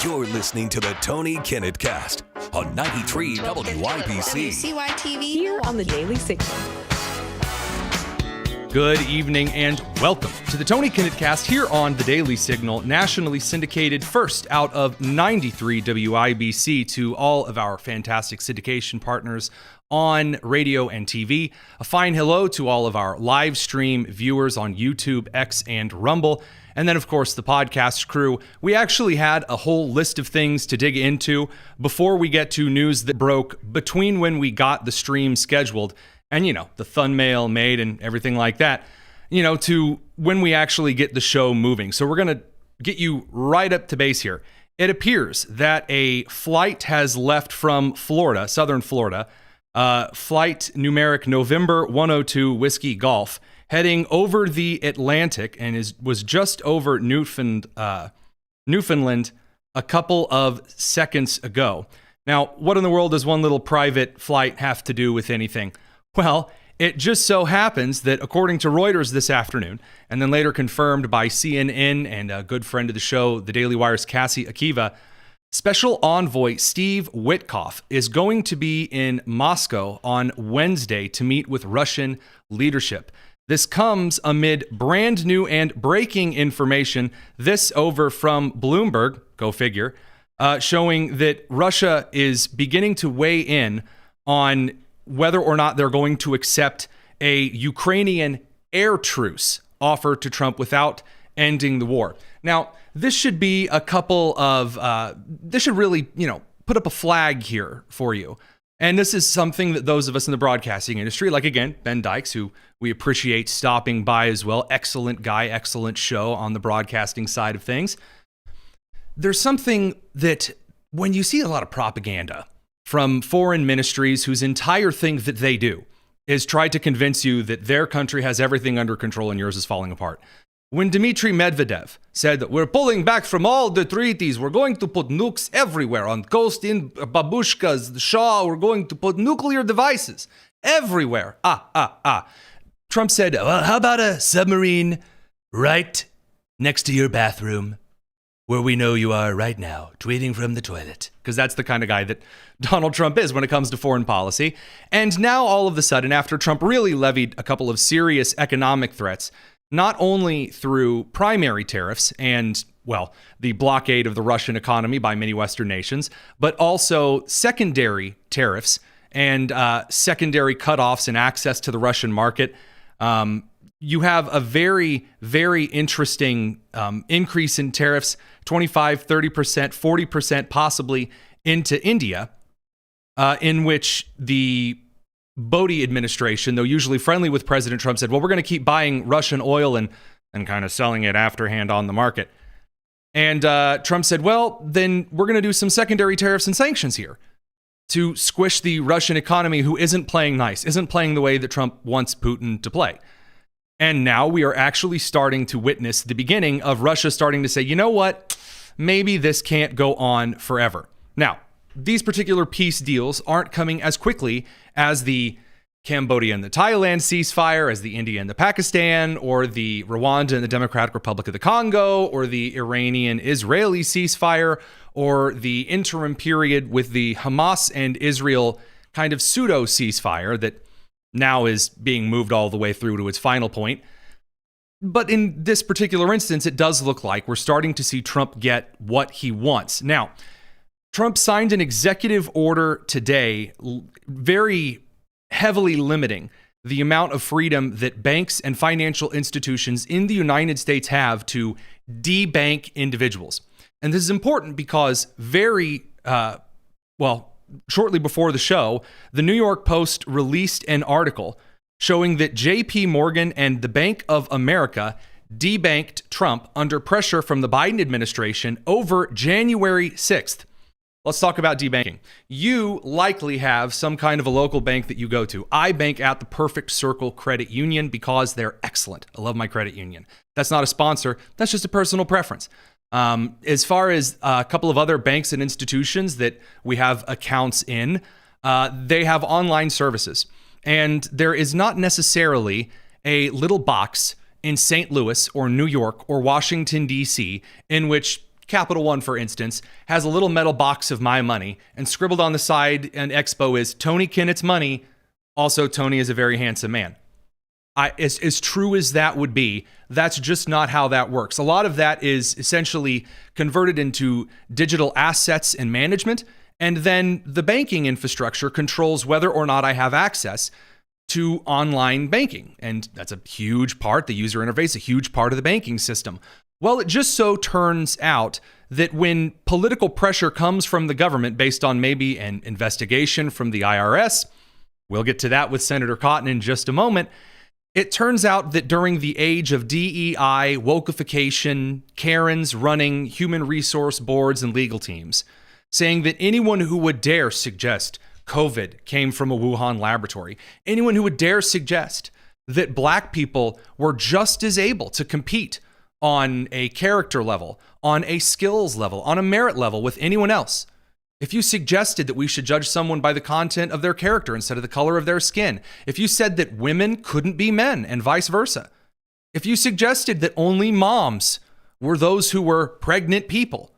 You're listening to the Tony Kinnett Cast on 93 WYPC. WCYTV Here on the Daily Signal. Good evening and welcome to the Tony Kinnett Cast here on the Daily Signal, nationally syndicated first out of 93 WIBC. To all of our fantastic syndication partners on radio and TV. A fine hello to all of our live stream viewers on YouTube, X, and Rumble. And then, of course, the podcast crew. We actually had a whole list of things to dig into before we get to news that broke between when we got the stream scheduled and, the thumbnail made and everything like that, to when we actually get the show moving. So we're going to get you right up to base here. It appears that a flight has left from Florida, southern Florida, flight numeric November 102 Whiskey Golf, heading over the Atlantic and was just over Newfoundland a couple of seconds ago. Now, what in the world does one little private flight have to do with anything? Well, it just so happens that according to Reuters this afternoon, and then later confirmed by CNN and a good friend of the show, the Daily Wire's Cassie Akiva, Special Envoy Steve Witkoff is going to be in Moscow on Wednesday to meet with Russian leadership. This comes amid brand new and breaking information, this over from Bloomberg, go figure, showing that Russia is beginning to weigh in on whether or not they're going to accept a Ukrainian air truce offer to Trump without ending the war. Now, this should be a couple of, this should really, put up a flag here for you. And this is something that those of us in the broadcasting industry, like again, Ben Dykes, who we appreciate stopping by as well, excellent guy, excellent show on the broadcasting side of things. There's something that when you see a lot of propaganda from foreign ministries whose entire thing that they do is try to convince you that their country has everything under control and yours is falling apart. When Dmitry Medvedev said that we're pulling back from all the treaties, we're going to put nukes everywhere, on coast in babushkas, the Shah, we're going to put nuclear devices everywhere. Trump said, well, how about a submarine right next to your bathroom where we know you are right now, tweeting from the toilet? Because that's the kind of guy that Donald Trump is when it comes to foreign policy. And now all of a sudden, after Trump really levied a couple of serious economic threats, not only through primary tariffs and, the blockade of the Russian economy by many Western nations, but also secondary tariffs and secondary cutoffs and access to the Russian market. You have a very, very interesting increase in tariffs, 25, 30%, 40% possibly into India, in which the Modi administration, though usually friendly with President Trump, said, well, we're going to keep buying Russian oil and kind of selling it afterhand on the market. And Trump said, well, then we're going to do some secondary tariffs and sanctions here to squish the Russian economy, who isn't playing nice, isn't playing the way that Trump wants Putin to play. And now we are actually starting to witness the beginning of Russia starting to say, you know what, maybe this can't go on forever. Now, these particular peace deals aren't coming as quickly as the Cambodia and the Thailand ceasefire, as the India and the Pakistan, or the Rwanda and the Democratic Republic of the Congo, or the Iranian-Israeli ceasefire, or the interim period with the Hamas and Israel kind of pseudo ceasefire that now is being moved all the way through to its final point. But in this particular instance, it does look like we're starting to see Trump get what he wants. Now, Trump signed an executive order today, very heavily limiting the amount of freedom that banks and financial institutions in the United States have to debank individuals. And this is important because shortly before the show, the New York Post released an article showing that JP Morgan and the Bank of America debanked Trump under pressure from the Biden administration over January 6th. Let's talk about debanking. You likely have some kind of a local bank that you go to. I bank at the Perfect Circle Credit Union because they're excellent. I love my credit union. That's not a sponsor. That's just a personal preference. As far as a couple of other banks and institutions that we have accounts in, they have online services. And there is not necessarily a little box in St. Louis or New York or Washington, D.C., in which Capital One, for instance, has a little metal box of my money, and scribbled on the side and expo is Tony Kinnett's money. Also, Tony is a very handsome man. As true as that would be, that's just not how that works. A lot of that is essentially converted into digital assets and management, and then the banking infrastructure controls whether or not I have access to online banking. And that's a huge part, the user interface, a huge part of the banking system. Well, it just so turns out that when political pressure comes from the government based on maybe an investigation from the IRS, we'll get to that with Senator Cotton in just a moment, it turns out that during the age of DEI, wokeification, Karens running human resource boards and legal teams, saying that anyone who would dare suggest COVID came from a Wuhan laboratory, anyone who would dare suggest that black people were just as able to compete on a character level, on a skills level, on a merit level with anyone else. If you suggested that we should judge someone by the content of their character instead of the color of their skin, if you said that women couldn't be men and vice versa, if you suggested that only moms were those who were pregnant people,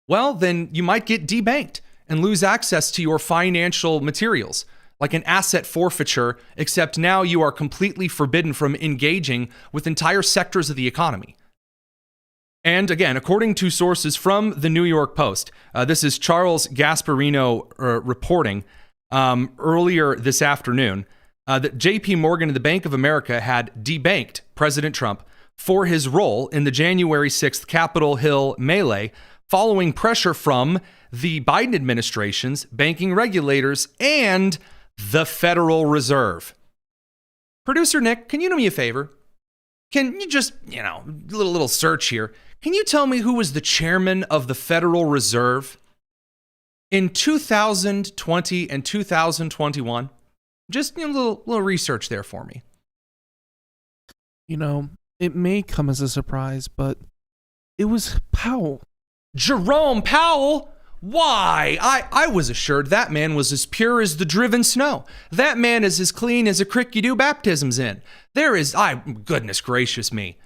well, then you might get debanked and lose access to your financial materials, like an asset forfeiture, except now you are completely forbidden from engaging with entire sectors of the economy. And again, according to sources from the New York Post, this is Charles Gasparino reporting earlier this afternoon that JP Morgan and the Bank of America had debanked President Trump for his role in the January 6th Capitol Hill melee following pressure from the Biden administration's banking regulators and the Federal Reserve. Producer Nick, can you do me a favor? Can you just, little search here. Can you tell me who was the chairman of the Federal Reserve in 2020 and 2021? Just a little research there for me. It may come as a surprise, but it was Powell. Jerome Powell? Why? I was assured that man was as pure as the driven snow. That man is as clean as a crick you do baptisms in. Goodness gracious me.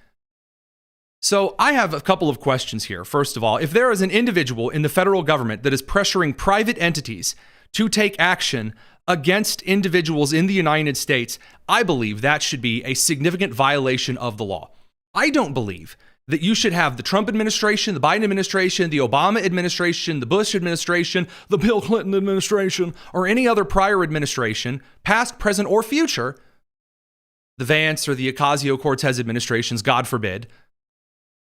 So I have a couple of questions here. First of all, if there is an individual in the federal government that is pressuring private entities to take action against individuals in the United States, I believe that should be a significant violation of the law. I don't believe that you should have the Trump administration, the Biden administration, the Obama administration, the Bush administration, the Bill Clinton administration, or any other prior administration, past, present, or future, the Vance or the Ocasio-Cortez administrations, God forbid,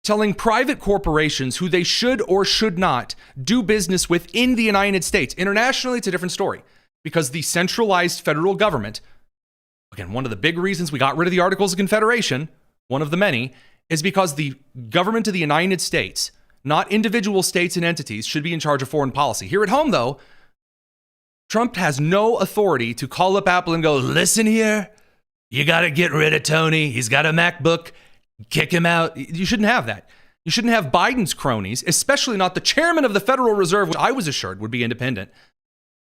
telling private corporations who they should or should not do business with in the United States. Internationally, it's a different story because the centralized federal government, again, one of the big reasons we got rid of the Articles of Confederation, one of the many, is because the government of the United States, not individual states and entities, should be in charge of foreign policy. Here at home, though, Trump has no authority to call up Apple and go, listen here, you got to get rid of Tony. He's got a MacBook. Kick him out. You shouldn't have that. You shouldn't have Biden's cronies, especially not the chairman of the Federal Reserve, which I was assured would be independent,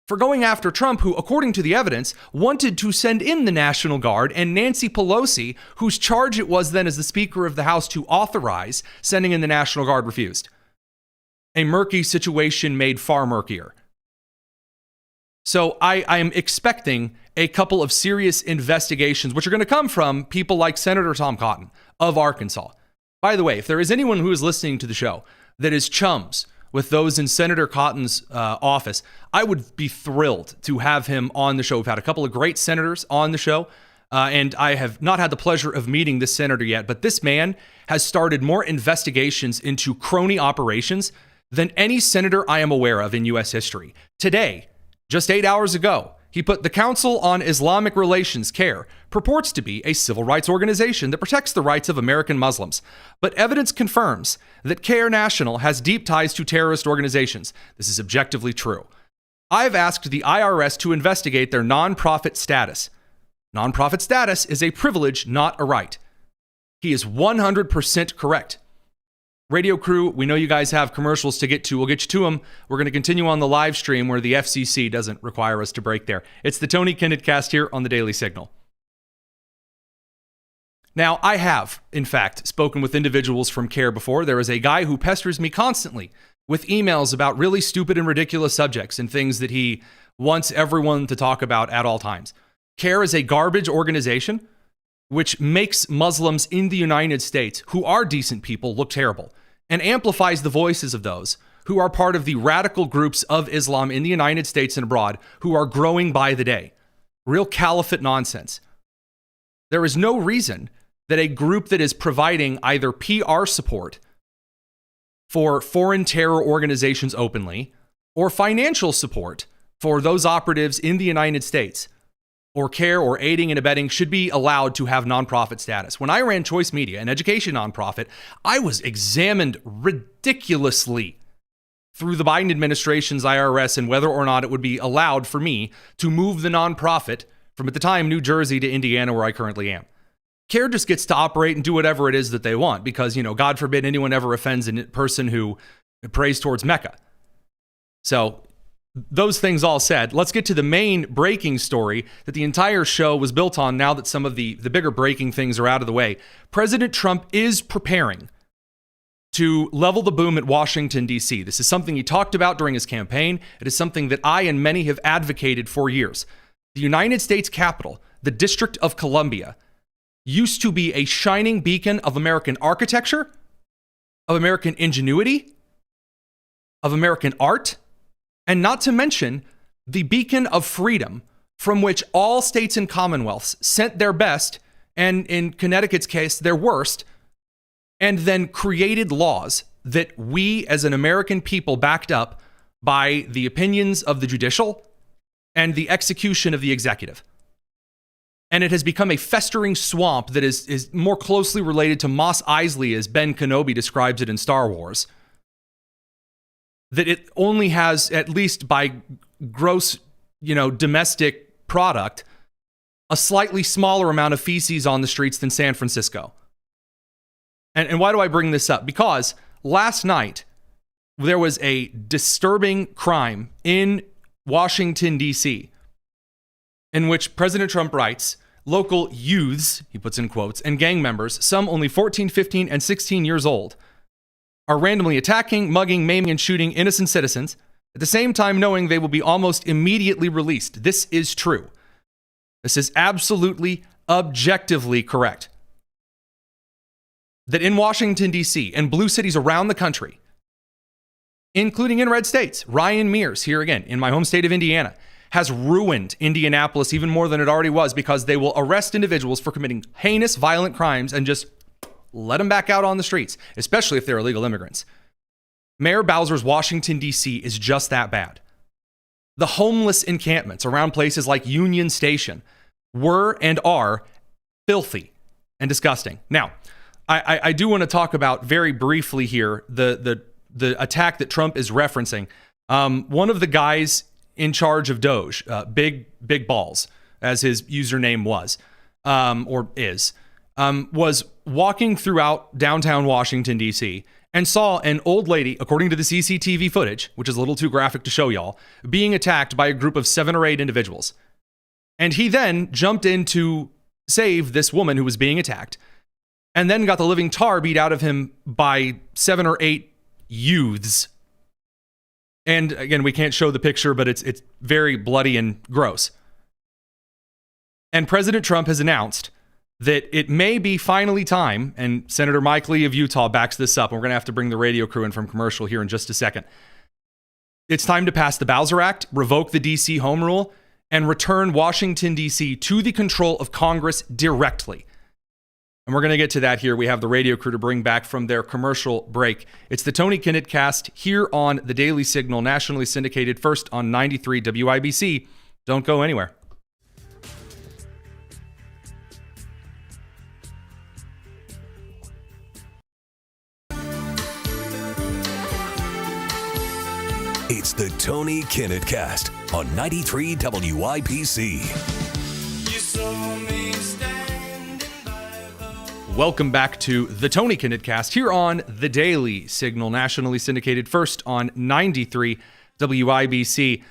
for going after Trump, who, according to the evidence, wanted to send in the National Guard, and Nancy Pelosi, whose charge it was then as the Speaker of the House to authorize sending in the National Guard, refused. A murky situation made far murkier. So I am expecting a couple of serious investigations, which are going to come from people like Senator Tom Cotton of Arkansas. By the way, if there is anyone who is listening to the show that is chums with those in Senator Cotton's office, I would be thrilled to have him on the show. We've had a couple of great senators on the show, and I have not had the pleasure of meeting this senator yet, but this man has started more investigations into crony operations than any senator I am aware of in U.S. history. Today, just 8 hours ago, he put the Council on Islamic Relations, CAIR, purports to be a civil rights organization that protects the rights of American Muslims. But evidence confirms that CAIR National has deep ties to terrorist organizations. This is objectively true. I've asked the IRS to investigate their nonprofit status. Nonprofit status is a privilege, not a right. He is 100% correct. Radio crew, we know you guys have commercials to get to. We'll get you to them. We're going to continue on the live stream where the FCC doesn't require us to break there. It's the Tony Kinnett cast here on the Daily Signal. Now, I have, in fact, spoken with individuals from CARE before. There is a guy who pesters me constantly with emails about really stupid and ridiculous subjects and things that he wants everyone to talk about at all times. CARE is a garbage organization which makes Muslims in the United States, who are decent people, look terrible, and amplifies the voices of those who are part of the radical groups of Islam in the United States and abroad, who are growing by the day. Real caliphate nonsense. There is no reason that a group that is providing either PR support for foreign terror organizations openly or financial support for those operatives in the United States or CARE or aiding and abetting should be allowed to have nonprofit status. When I ran Choice Media, an education nonprofit, I was examined ridiculously through the Biden administration's IRS and whether or not it would be allowed for me to move the nonprofit from, at the time, New Jersey to Indiana, where I currently am. CARE just gets to operate and do whatever it is that they want because, God forbid anyone ever offends a person who prays towards Mecca. So those things all said, let's get to the main breaking story that the entire show was built on now that some of the bigger breaking things are out of the way. President Trump is preparing to level the boom at Washington, D.C. This is something he talked about during his campaign. It is something that I and many have advocated for years. The United States Capitol, the District of Columbia, used to be a shining beacon of American architecture, of American ingenuity, of American art, and not to mention the beacon of freedom from which all states and commonwealths sent their best, and in Connecticut's case, their worst, and then created laws that we as an American people backed up by the opinions of the judicial and the execution of the executive. And it has become a festering swamp that is more closely related to Mos Eisley, as Ben Kenobi describes it in Star Wars. That it only has, at least by gross, domestic product, a slightly smaller amount of feces on the streets than San Francisco. And why do I bring this up? Because last night, there was a disturbing crime in Washington, D.C., in which President Trump writes, local youths, he puts in quotes, and gang members, some only 14, 15, and 16 years old, are randomly attacking, mugging, maiming, and shooting innocent citizens, at the same time knowing they will be almost immediately released. This is true. This is absolutely, objectively correct. That in Washington, D.C., and blue cities around the country, including in red states, Ryan Mears, here again, in my home state of Indiana, has ruined Indianapolis even more than it already was because they will arrest individuals for committing heinous, violent crimes and just let them back out on the streets, especially if they're illegal immigrants. Mayor Bowser's Washington, D.C. is just that bad. The homeless encampments around places like Union Station were and are filthy and disgusting. Now, I do want to talk about very briefly here the attack that Trump is referencing. One of the guys in charge of Doge, Big Balls, as his username was, or is, was walking throughout downtown Washington, D.C., and saw an old lady, according to the CCTV footage, which is a little too graphic to show y'all, being attacked by a group of 7 or 8 individuals. And he then jumped in to save this woman who was being attacked, and then got the living tar beat out of him by 7 or 8 youths. And again, we can't show the picture, but it's very bloody and gross. And President Trump has announced that it may be finally time, and Senator Mike Lee of Utah backs this up, and we're going to have to bring the radio crew in from commercial here in just a second. It's time to pass the Bowser Act, revoke the D.C. Home Rule, and return Washington, D.C. to the control of Congress directly. And we're going to get to that here. We have the radio crew to bring back from their commercial break. It's the Tony Kinnett cast here on the Daily Signal, nationally syndicated, first on 93 WIBC. Don't go anywhere. It's the Tony Kinnett cast on 93 WIBC. Welcome back to the Tony Kinnett cast here on the Daily Signal, nationally syndicated, first on 93 WIBC.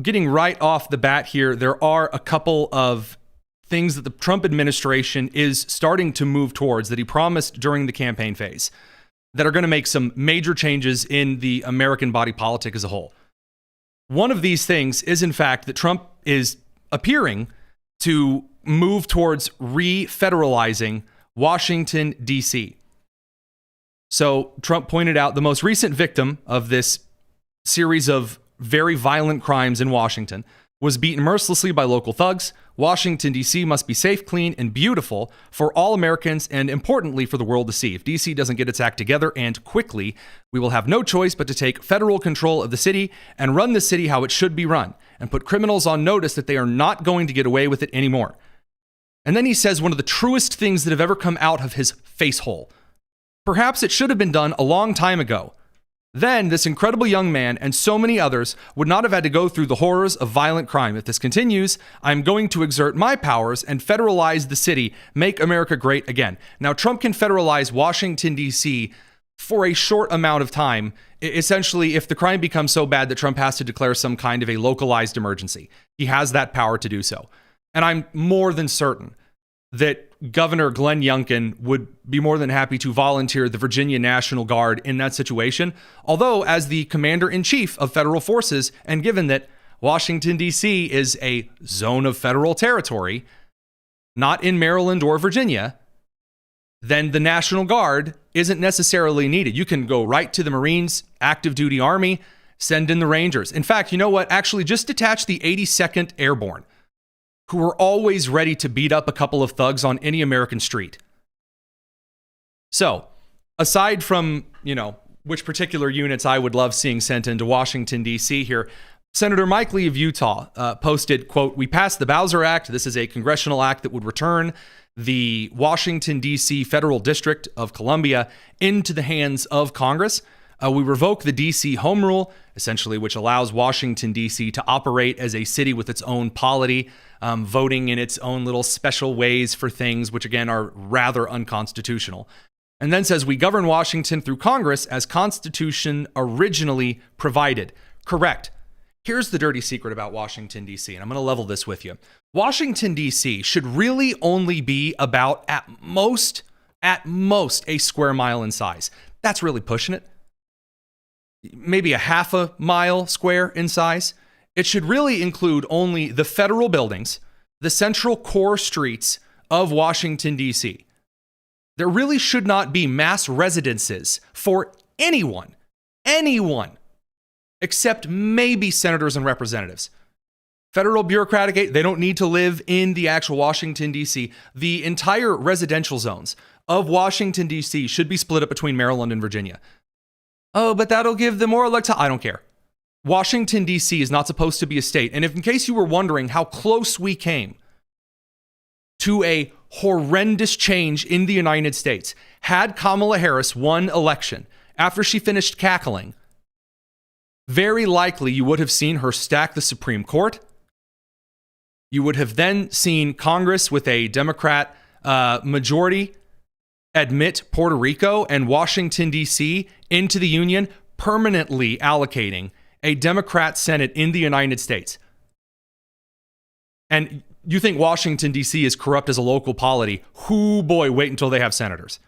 Getting right off the bat here, there are a couple of things that the Trump administration is starting to move towards that he promised during the campaign phase that are going to make some major changes in the American body politic as a whole. One of these things is, in fact, that Trump is appearing to move towards re-federalizing Washington, D.C. So Trump pointed out the most recent victim of this series of very violent crimes in Washington was beaten mercilessly by local thugs. Washington, D.C. must be safe, clean, and beautiful for all Americans and, importantly, for the world to see. If D.C. doesn't get its act together and quickly, we will have no choice but to take federal control of the city and run the city how it should be run and put criminals on notice that they are not going to get away with it anymore. And then he says one of the truest things that have ever come out of his face hole. Perhaps it should have been done a long time ago. Then this incredible young man and so many others would not have had to go through the horrors of violent crime. If this continues, I'm going to exert my powers and federalize the city, make America great again. Now, Trump can federalize Washington, D.C. for a short amount of time, essentially if the crime becomes so bad that Trump has to declare some kind of a localized emergency. He has that power to do so. And I'm more than certain that Governor Glenn Youngkin would be more than happy to volunteer the Virginia National Guard in that situation. Although, as the commander-in-chief of federal forces, and given that Washington, D.C. is a zone of federal territory, not in Maryland or Virginia, then the National Guard isn't necessarily needed. You can go right to the Marines, active duty Army, send in the Rangers. In fact, you know what? Actually, just detach the 82nd Airborne, who are always ready to beat up a couple of thugs on any American street. So, aside from, which particular units I would love seeing sent into Washington, D.C. here, Senator Mike Lee of Utah posted, quote, "We passed the Bowser Act. This is a congressional act that would return the Washington, D.C. Federal District of Columbia into the hands of Congress. We revoke the D.C. Home Rule, essentially, which allows Washington, D.C. to operate as a city with its own polity, voting in its own little special ways for things, which again are rather unconstitutional." And then says, "We govern Washington through Congress as Constitution originally provided." Correct. Here's the dirty secret about Washington, D.C., and I'm going to level this with you. Washington, D.C. should really only be about, at most, a square mile in size. That's really pushing it. Maybe a half a mile square in size. It should really include only the federal buildings, the central core streets of Washington, D.C. There really should not be mass residences for anyone, except maybe senators and representatives. Federal bureaucratic, they don't need to live in the actual Washington, D.C. The entire residential zones of Washington, D.C. should be split up between Maryland and Virginia. Oh, but that'll give them more I don't care. Washington, D.C. is not supposed to be a state. And if, in case you were wondering how close we came to a horrendous change in the United States, had Kamala Harris won election after she finished cackling, very likely you would have seen her stack the Supreme Court. You would have then seen Congress with a Democrat majority admit Puerto Rico and Washington, D.C. into the Union, permanently allocating a Democrat Senate in the United States. And you think Washington, D.C. is corrupt as a local polity? Hoo boy, wait until they have senators.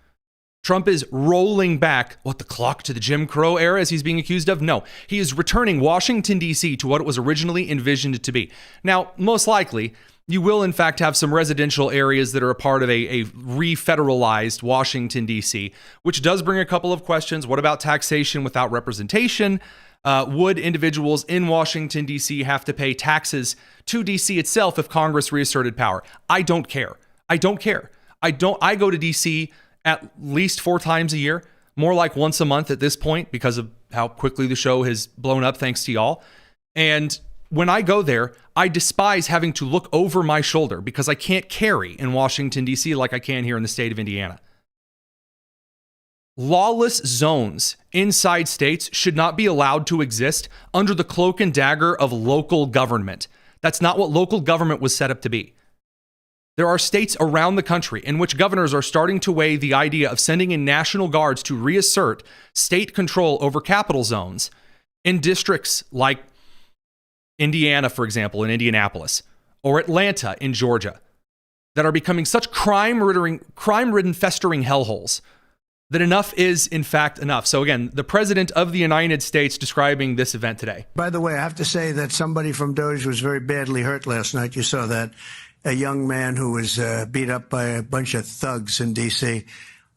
Trump is rolling back, the clock to the Jim Crow era as he's being accused of? No, he is returning Washington, D.C. to what it was originally envisioned to be. Now, most likely, you will, in fact, have some residential areas that are a part of a re-federalized Washington, D.C., which does bring a couple of questions. What about taxation without representation? Would individuals in Washington, D.C. have to pay taxes to D.C. itself if Congress reasserted power? I don't care. I go to D.C. at least 4 times a year, more like once a month at this point because of how quickly the show has blown up thanks to y'all. And when I go there, I despise having to look over my shoulder because I can't carry in Washington, D.C. like I can here in the state of Indiana. Lawless zones inside states should not be allowed to exist under the cloak and dagger of local government. That's not what local government was set up to be. There are states around the country in which governors are starting to weigh the idea of sending in National Guards to reassert state control over capital zones in districts like Indiana, for example, in Indianapolis, or Atlanta in Georgia, that are becoming such crime-ridden, festering hellholes that enough is, in fact, enough. So again, the President of the United States describing this event today. By the way, I have to say that somebody from Doge was very badly hurt last night. You saw that. A young man who was beat up by a bunch of thugs in D.C.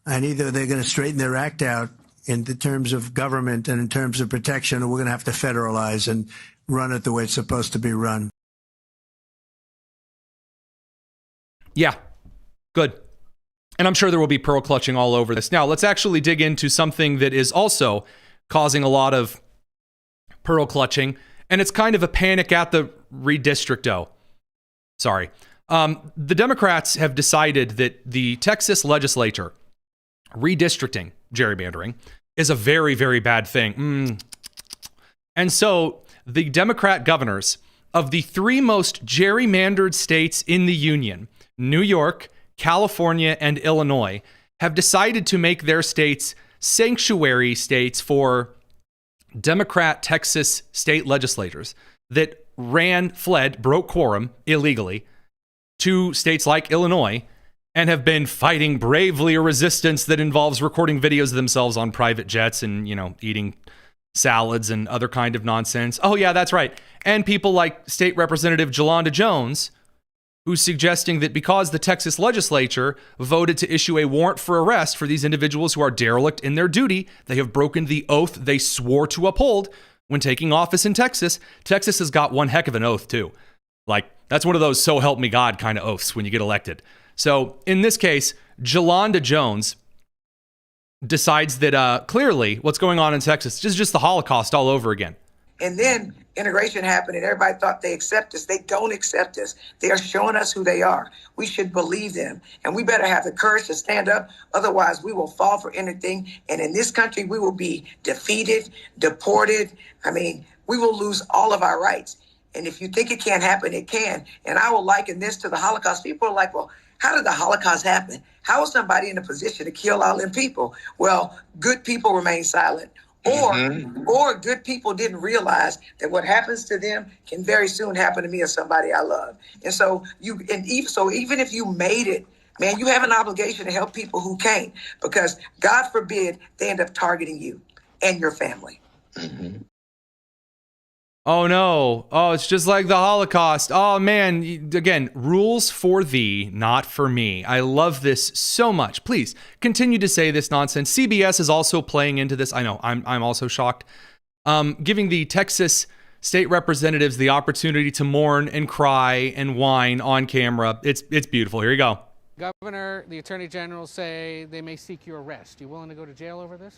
And either they're going to straighten their act out in the terms of government and in terms of protection, or we're going to have to federalize and run it the way it's supposed to be run. Yeah, good. And I'm sure there will be pearl clutching all over this. Now, let's actually dig into something that is also causing a lot of pearl clutching, and it's kind of a panic at the redistricto. Sorry. The Democrats have decided that the Texas legislature redistricting, gerrymandering, is a very, very bad thing. And so the Democrat governors of the three most gerrymandered states in the Union, New York, California, and Illinois, have decided to make their states sanctuary states for Democrat Texas state legislators that fled, broke quorum illegally to states like Illinois and have been fighting bravely a resistance that involves recording videos of themselves on private jets and, eating salads and other kind of nonsense. Oh, yeah, that's right. And people like State Representative Jolanda Jones, who's suggesting that because the Texas legislature voted to issue a warrant for arrest for these individuals who are derelict in their duty, they have broken the oath they swore to uphold when taking office in Texas. Texas has got one heck of an oath, too. Like, that's one of those so help me God kind of oaths when you get elected. So in this case, Jolanda Jones decides that clearly what's going on in Texas is just the Holocaust all over again. And then integration happened and everybody thought they accept us. They don't accept us. They are showing us who they are. We should believe them. And we better have the courage to stand up. Otherwise, we will fall for anything. And in this country, we will be defeated, deported. We will lose all of our rights. And if you think it can't happen, it can. And I will liken this to the Holocaust. People are like, well, how did the Holocaust happen? How was somebody in a position to kill all them people? Well, good people remain silent. Or good people didn't realize that what happens to them can very soon happen to me or somebody I love. And so even if you made it, man, you have an obligation to help people who can't, because God forbid they end up targeting you and your family. Mm-hmm. Oh no. Oh, it's just like the Holocaust. Oh man, again, rules for thee, not for me. I love this so much. Please continue to say this nonsense. CBS is also playing into this. I know, I'm also shocked. Giving the Texas state representatives the opportunity to mourn and cry and whine on camera. It's beautiful. Here you go. Governor, the Attorney General say they may seek your arrest. You willing to go to jail over this?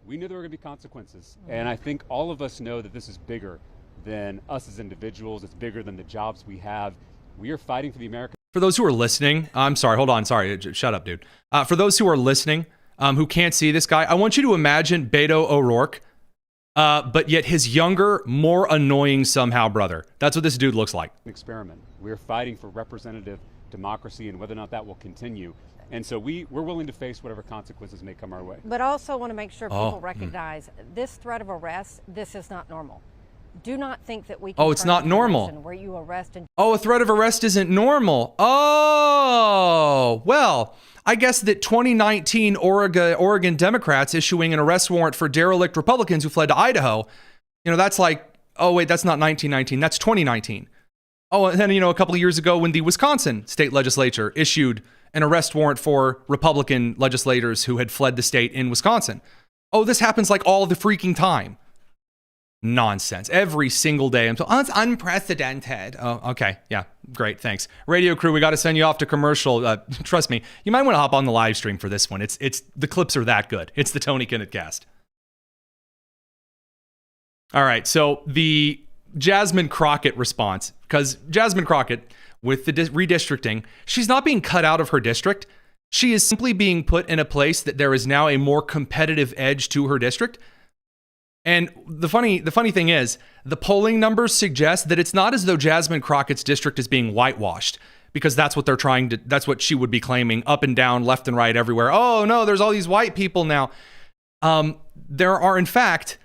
We knew there were going to be consequences. And I think all of us know that this is bigger than us as individuals. It's bigger than the jobs we have. We are fighting for the American. For those who are listening, I'm sorry, hold on, sorry, shut up, dude. For those who are listening, who can't see this guy, I want you to imagine Beto O'Rourke, but yet his younger, more annoying somehow brother. That's what this dude looks like. Experiment. We're fighting for representative democracy and whether or not that will continue. And so we're willing to face whatever consequences may come our way. But also want to make sure people recognize this threat of arrest, this is not normal. Do not think that we can. Oh, it's not normal. Where you arrest and a threat of arrest isn't normal. Oh, well, I guess that 2019 Oregon Democrats issuing an arrest warrant for derelict Republicans who fled to Idaho, that's like, oh wait, that's not 1919, that's 2019. Oh, and then, a couple of years ago when the Wisconsin state legislature issued an arrest warrant for Republican legislators who had fled the state in Wisconsin. Oh, this happens like all the freaking time. Nonsense. Every single day. It's unprecedented. Oh, okay. Yeah. Great. Thanks. Radio crew, we got to send you off to commercial. Trust me, you might want to hop on the live stream for this one. It's the clips are that good. It's the Tony Kinnett cast. All right. So the Jasmine Crockett response, because Jasmine Crockett with the redistricting, she's not being cut out of her district. She is simply being put in a place that there is now a more competitive edge to her district. And the funny thing is, the polling numbers suggest that it's not as though Jasmine Crockett's district is being whitewashed, because that's what that's what she would be claiming up and down, left and right, everywhere. Oh no, there's all these white people now. There are in fact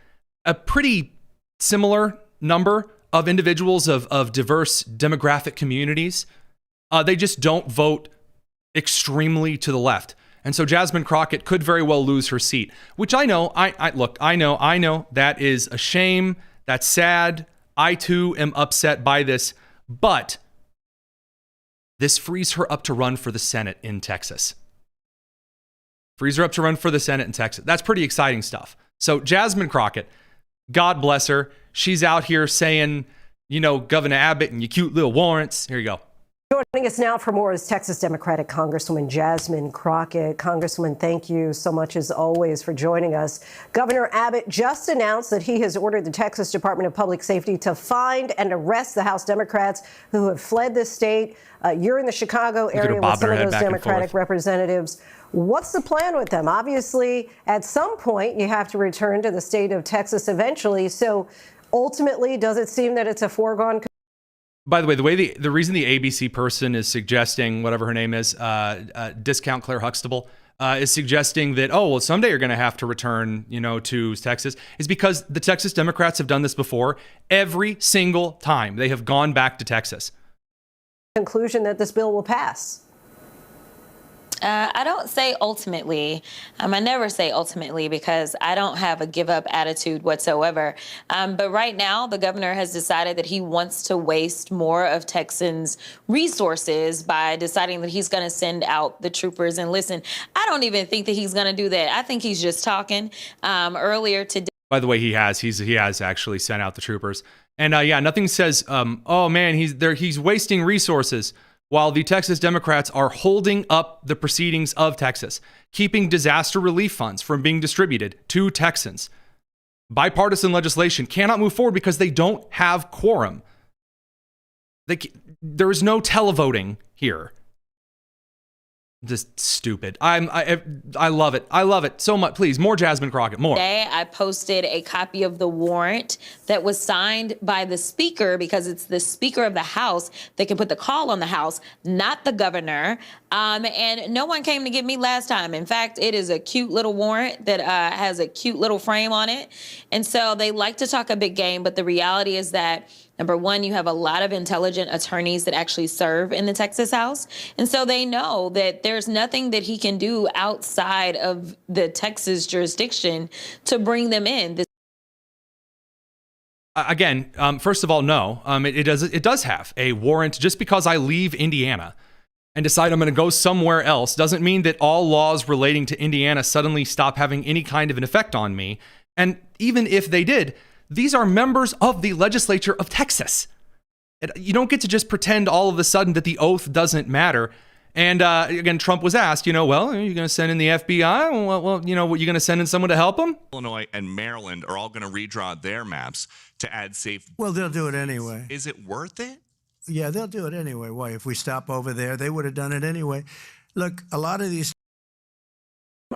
a pretty similar number of individuals of diverse demographic communities. They just don't vote extremely to the left. And so Jasmine Crockett could very well lose her seat, which I know, I know that is a shame. That's sad. I too am upset by this, but this frees her up to run for the Senate in Texas. Frees her up to run for the Senate in Texas. That's pretty exciting stuff. So Jasmine Crockett, God bless her. She's out here saying, you know, Governor Abbott and you cute little warrants. Here you go. Joining us now for more is Texas Democratic Congresswoman Jasmine Crockett. Congresswoman, thank you so much as always for joining us. Governor Abbott just announced that he has ordered the Texas Department of Public Safety to find and arrest the House Democrats who have fled this state. You're in the Chicago area with some of those Democratic representatives. What's the plan with them? Obviously, at some point, you have to return to the state of Texas eventually. So ultimately, does it seem that it's a foregone? By the way, the reason the ABC person is suggesting, whatever her name is, discount Claire Huxtable, is suggesting that, oh, well, someday you're going to have to return, you know, to Texas, is because the Texas Democrats have done this before. Every single time they have gone back to Texas. Conclusion that this bill will pass? I don't say ultimately. I never say ultimately because I don't have a give up attitude whatsoever. But right now, the governor has decided that he wants to waste more of Texans' resources by deciding that he's going to send out the troopers. And listen, I don't even think that he's going to do that. I think he's just talking. Earlier today. By the way, he has actually sent out the troopers. And yeah, nothing says, oh man, he's wasting resources, while the Texas Democrats are holding up the proceedings of Texas, keeping disaster relief funds from being distributed to Texans. Bipartisan legislation cannot move forward because they don't have quorum. There is no televoting here. Just stupid. I love it. I love it so much. Please, more Jasmine Crockett, more. Today, I posted a copy of the warrant that was signed by the speaker, because it's the speaker of the House that can put the call on the House, not the governor. And no one came to get me last time. In fact, it is a cute little warrant that has a cute little frame on it. And so they like to talk a big game, but the reality is that number one, you have a lot of intelligent attorneys that actually serve in the Texas House. And so they know that there's nothing that he can do outside of the Texas jurisdiction to bring them in. Again, first of all, no. It does have a warrant. Just because I leave Indiana and decide I'm going to go somewhere else doesn't mean that all laws relating to Indiana suddenly stop having any kind of an effect on me. And even if they did, these are members of the legislature of Texas. You don't get to just pretend all of a sudden that the oath doesn't matter. And again, Trump was asked, well, are you going to send in the FBI? Well, you're going to send in someone to help them? Illinois and Maryland are all going to redraw their maps to add safe. Well, they'll do it anyway. Is it worth it? Yeah, they'll do it anyway. Why? If we stop over there, they would have done it anyway. Look, a lot of these.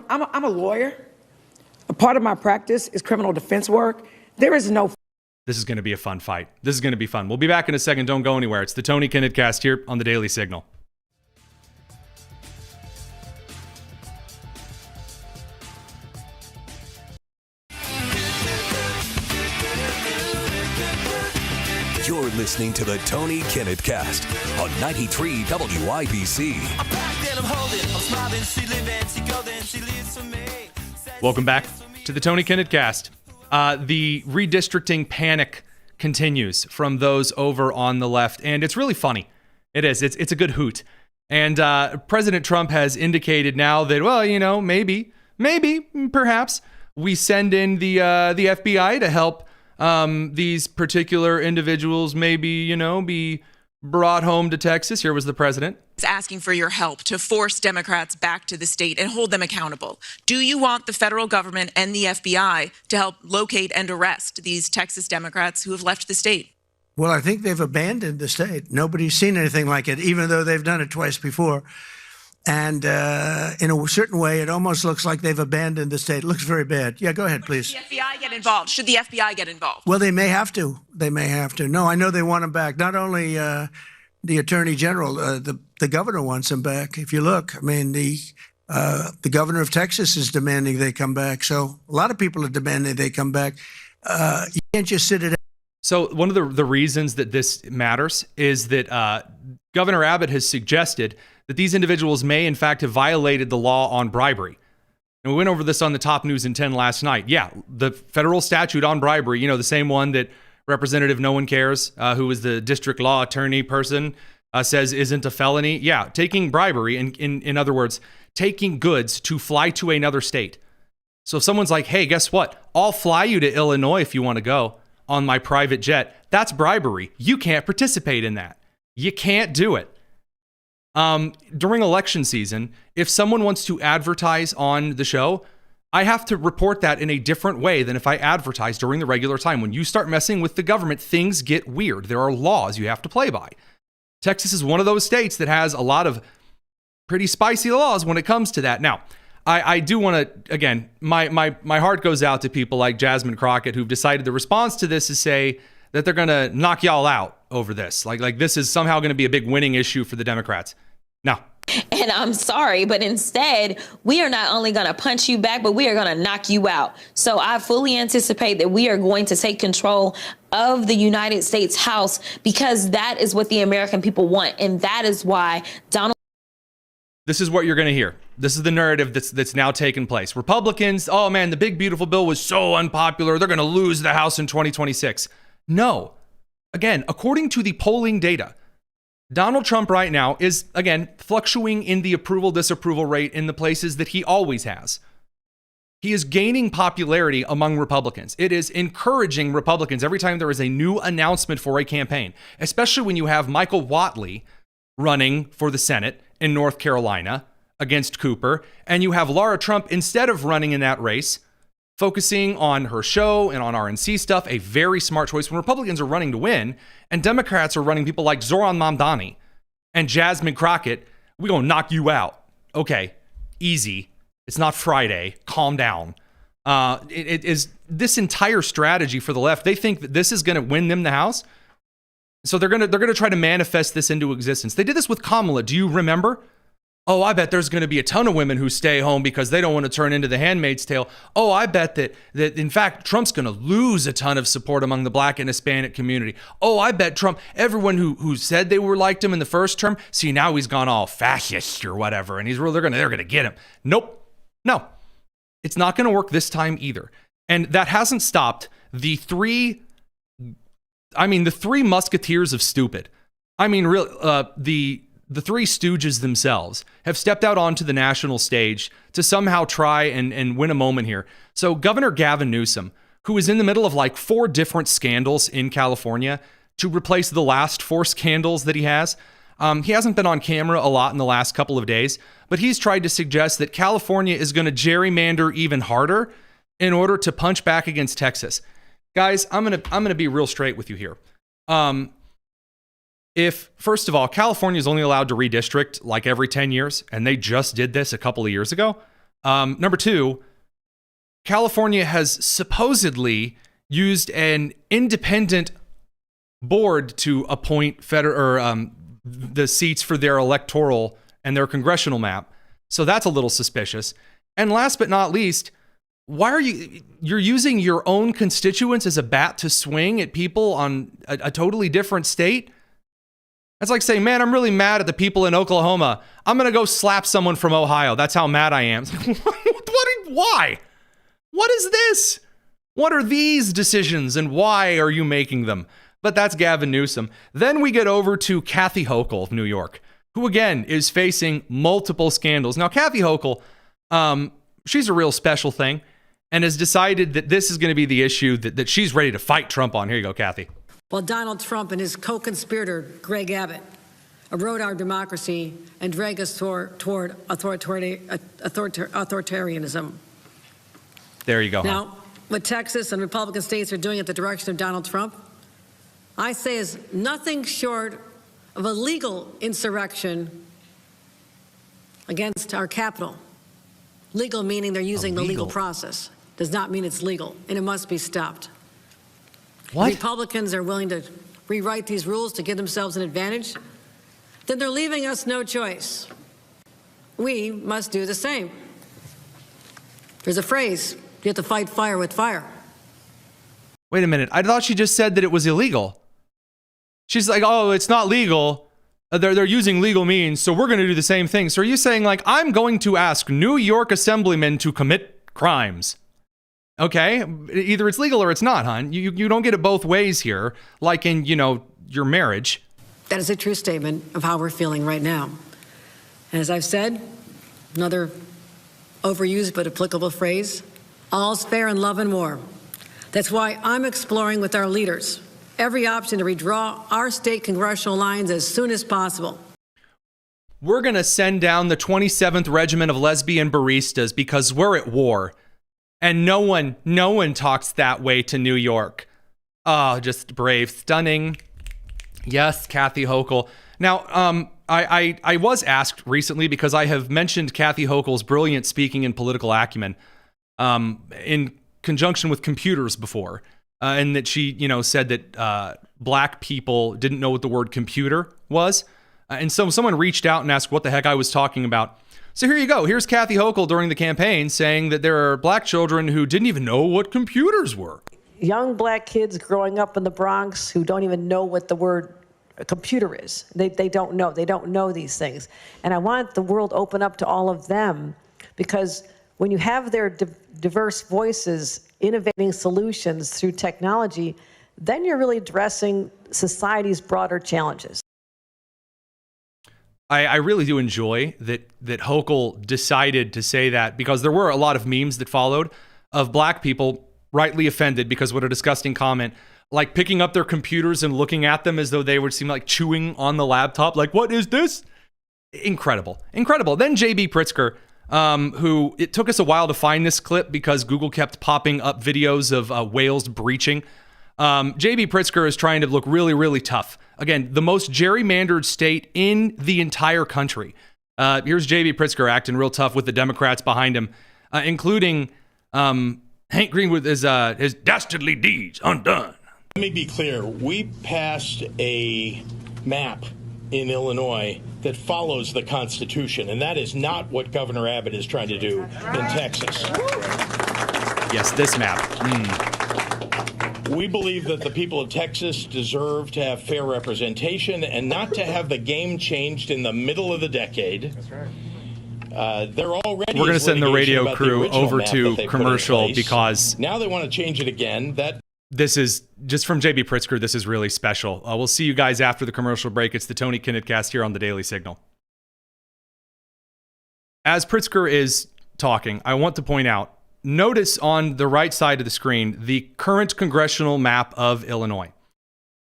I'm a lawyer. A part of my practice is criminal defense work. There is no. This is going to be a fun fight. This is going to be fun. We'll be back in a second. Don't go anywhere. It's the Tony Kinnett Cast here on the Daily Signal. You're listening to the Tony Kinnett Cast on 93 WIBC. Welcome back to the Tony Kinnett Cast. The redistricting panic continues from those over on the left, and it's really funny. It is. It's a good hoot. And President Trump has indicated now that, well, maybe, perhaps, we send in the FBI to help these particular individuals maybe, be brought home to Texas. Here was the president. Asking for your help to force Democrats back to the state and hold them accountable. Do you want the federal government and the FBI to help locate and arrest these Texas Democrats who have left the state? Well, I think they've abandoned the state. Nobody's seen anything like it, even though they've done it twice before. And in a certain way, it almost looks like they've abandoned the state. It looks very bad. Yeah, go ahead, please. Should the FBI get involved? Should the FBI get involved? Well, they may have to. No, I know they want them back. Not only the attorney general, the governor wants them back. If you look, the governor of Texas is demanding they come back. So a lot of people are demanding they come back. You can't just sit it out. So one of the reasons that this matters is that Governor Abbott has suggested that these individuals may, in fact, have violated the law on bribery. And we went over this on the Top News in 10 last night. Yeah, the federal statute on bribery, the same one that Representative No One Cares, who is the district law attorney person, says isn't a felony. Yeah, taking bribery, in other words, taking goods to fly to another state. So if someone's like, hey, guess what? I'll fly you to Illinois if you want to go on my private jet. That's bribery. You can't participate in that. You can't do it. During election season, if someone wants to advertise on the show, I have to report that in a different way than if I advertise during the regular time. When you start messing with the government, things get weird. There are laws you have to play by. Texas is one of those states that has a lot of pretty spicy laws when it comes to that. Now, I do want to, again, my heart goes out to people like Jasmine Crockett who've decided the response to this is say that they're going to knock y'all out over this. Like this is somehow going to be a big winning issue for the Democrats. No. And I'm sorry, but instead, we are not only going to punch you back, but we are going to knock you out. So I fully anticipate that we are going to take control of the United States House because that is what the American people want. And that is why Donald. This is what you're going to hear. This is the narrative that's now taken place. Republicans, oh man, the big beautiful bill was so unpopular. They're going to lose the House in 2026. No. Again, according to the polling data, Donald Trump right now is, again, fluctuating in the approval-disapproval rate in the places that he always has. He is gaining popularity among Republicans. It is encouraging Republicans every time there is a new announcement for a campaign, especially when you have Michael Whatley running for the Senate in North Carolina against Cooper, and you have Laura Trump, instead of running in that race, focusing on her show and on RNC stuff, a very smart choice when Republicans are running to win, and Democrats are running people like Zoran Mamdani and Jasmine Crockett. We're going to knock you out. Okay, easy. It's not Friday. Calm down. It is this entire strategy for the left. They think that this is going to win them the House. So they're going to try to manifest this into existence. They did this with Kamala. Do you remember? Oh, I bet there's going to be a ton of women who stay home because they don't want to turn into the Handmaid's Tale. Oh, I bet that in fact, Trump's going to lose a ton of support among the Black and Hispanic community. Oh, I bet Trump, everyone who said they liked him in the first term, see, now he's gone all fascist or whatever, and they're going to get him. Nope. No. It's not going to work this time either. And that hasn't stopped the three musketeers of stupid. I mean, the three stooges themselves have stepped out onto the national stage to somehow try and win a moment here. So Governor Gavin Newsom, who is in the middle of like 4 different scandals in California to replace the last 4 scandals that he has. He hasn't been on camera a lot in the last couple of days, but he's tried to suggest that California is going to gerrymander even harder in order to punch back against Texas. Guys, I'm gonna be real straight with you here. If, first of all, California is only allowed to redistrict like every 10 years, and they just did this a couple of years ago. Number 2, California has supposedly used an independent board to appoint the seats for their electoral and their congressional map. So that's a little suspicious. And last but not least, why are you're using your own constituents as a bat to swing at people on a totally different state? That's like saying, man, I'm really mad at the people in Oklahoma. I'm going to go slap someone from Ohio. That's how mad I am. Why? What is this? What are these decisions and why are you making them? But that's Gavin Newsom. Then we get over to Kathy Hokll of New York, who again is facing multiple scandals. Now, Kathy Hokll, she's a real special thing and has decided that this is going to be the issue that she's ready to fight Trump on. Here you go, Kathy. While Donald Trump and his co-conspirator, Greg Abbott, erode our democracy and drag us toward authoritarianism. There you go. Now, what Texas and Republican states are doing at the direction of Donald Trump, I say is nothing short of a legal insurrection against our capital. Legal meaning they're using the legal process. Does not mean it's legal, and it must be stopped. What? Republicans are willing to rewrite these rules to give themselves an advantage, then they're leaving us no choice. We must do the same. There's a phrase, you have to fight fire with fire. Wait a minute. I thought she just said that it was illegal. She's like, oh, it's not legal, they're using legal means, so we're going to do the same thing. So are you saying, like, I'm going to ask New York assemblymen to commit crimes? Okay, either it's legal or it's not, hon. You don't get it both ways here, like in, your marriage. That is a true statement of how we're feeling right now. And as I've said, another overused but applicable phrase, all's fair in love and war. That's why I'm exploring with our leaders every option to redraw our state congressional lines as soon as possible. We're going to send down the 27th Regiment of Lesbian Baristas because we're at war. And no one talks that way to New York. Oh, just brave, stunning. Yes, Kathy Hochul. Now, I was asked recently, because I have mentioned Kathy Hochul's brilliant speaking and political acumen in conjunction with computers before, and that she, said that black people didn't know what the word computer was. And so someone reached out and asked what the heck I was talking about. So here you go. Here's Kathy Hochul during the campaign saying that there are black children who didn't even know what computers were. Young black kids growing up in the Bronx who don't even know what the word computer is. They don't know. They don't know these things. And I want the world open up to all of them, because when you have their diverse voices innovating solutions through technology, then you're really addressing society's broader challenges. I really do enjoy that Hochul decided to say that, because there were a lot of memes that followed of black people rightly offended because what a disgusting comment, like picking up their computers and looking at them as though they would seem like chewing on the laptop. Like, what is this? Incredible. Then J.B. Pritzker, who it took us a while to find this clip because Google kept popping up videos of whales breaching. J.B. Pritzker is trying to look really, really tough. Again, the most gerrymandered state in the entire country. Here's J.B. Pritzker acting real tough with the Democrats behind him, including Hank Green with his dastardly deeds undone. Let me be clear. We passed a map in Illinois that follows the Constitution, and that is not what Governor Abbott is trying to do in Texas. Yes, this map. We believe that the people of Texas deserve to have fair representation and not to have the game changed in the middle of the decade. That's right. They're already. We're going to send the radio crew over to commercial because now they want to change it again. This is just from J.B. Pritzker. This is really special. We'll see you guys after the commercial break. It's the Tony Kinnett cast here on the Daily Signal. As Pritzker is talking, I want to point out, notice on the right side of the screen, the current congressional map of Illinois.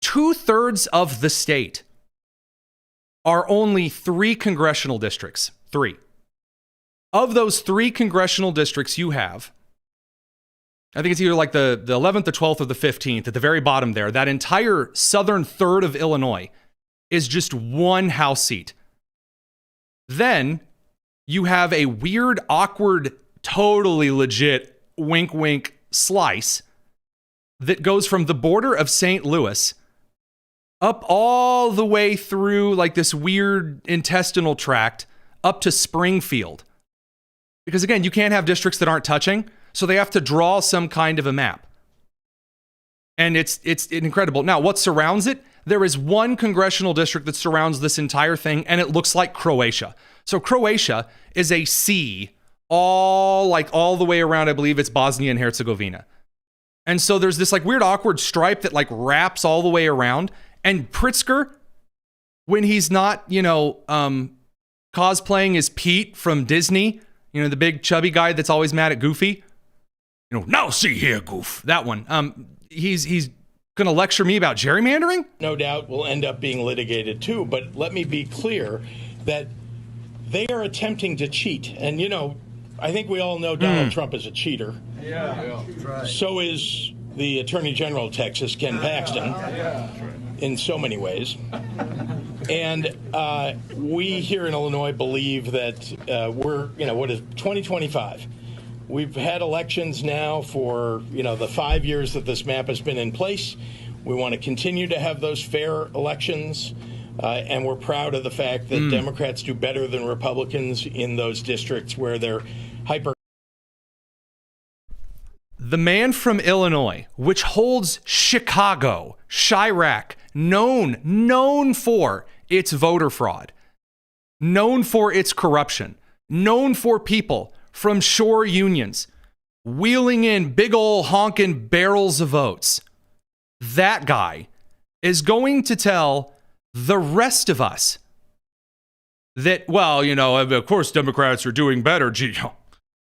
2/3 of the state are only 3 congressional districts. 3. Of those 3 congressional districts you have, I think it's either like the 11th, the 12th, or the 15th, at the very bottom there, that entire southern third of Illinois is just 1 House seat. Then you have a weird, awkward, totally legit wink wink slice that goes from the border of St. Louis up all the way through like this weird intestinal tract up to Springfield. Because again, you can't have districts that aren't touching, so they have to draw some kind of a map. And it's incredible. Now, what surrounds it? There is 1 congressional district that surrounds this entire thing, and it looks like Croatia. So Croatia is a sea all the way around. I believe it's Bosnia and Herzegovina. And so there's this like weird awkward stripe that like wraps all the way around. And Pritzker, when he's not, cosplaying as Pete from Disney, the big chubby guy that's always mad at Goofy, now see here, Goof, that one. He's going to lecture me about gerrymandering? No doubt will end up being litigated too, but let me be clear that they are attempting to cheat. And, I think we all know Donald Trump is a cheater. Yeah. Right. So is the Attorney General of Texas, Ken Paxton, in so many ways. And we here in Illinois believe that we're, 2025. We've had elections now for, the 5 years that this map has been in place. We want to continue to have those fair elections. And we're proud of the fact that Democrats do better than Republicans in those districts where they're hyper. The man from Illinois, which holds Chicago, Chirac, known for its voter fraud, known for its corruption, known for people from shore unions wheeling in big ol' honking barrels of votes, that guy is going to tell the rest of us that, well, of course Democrats are doing better. Gee,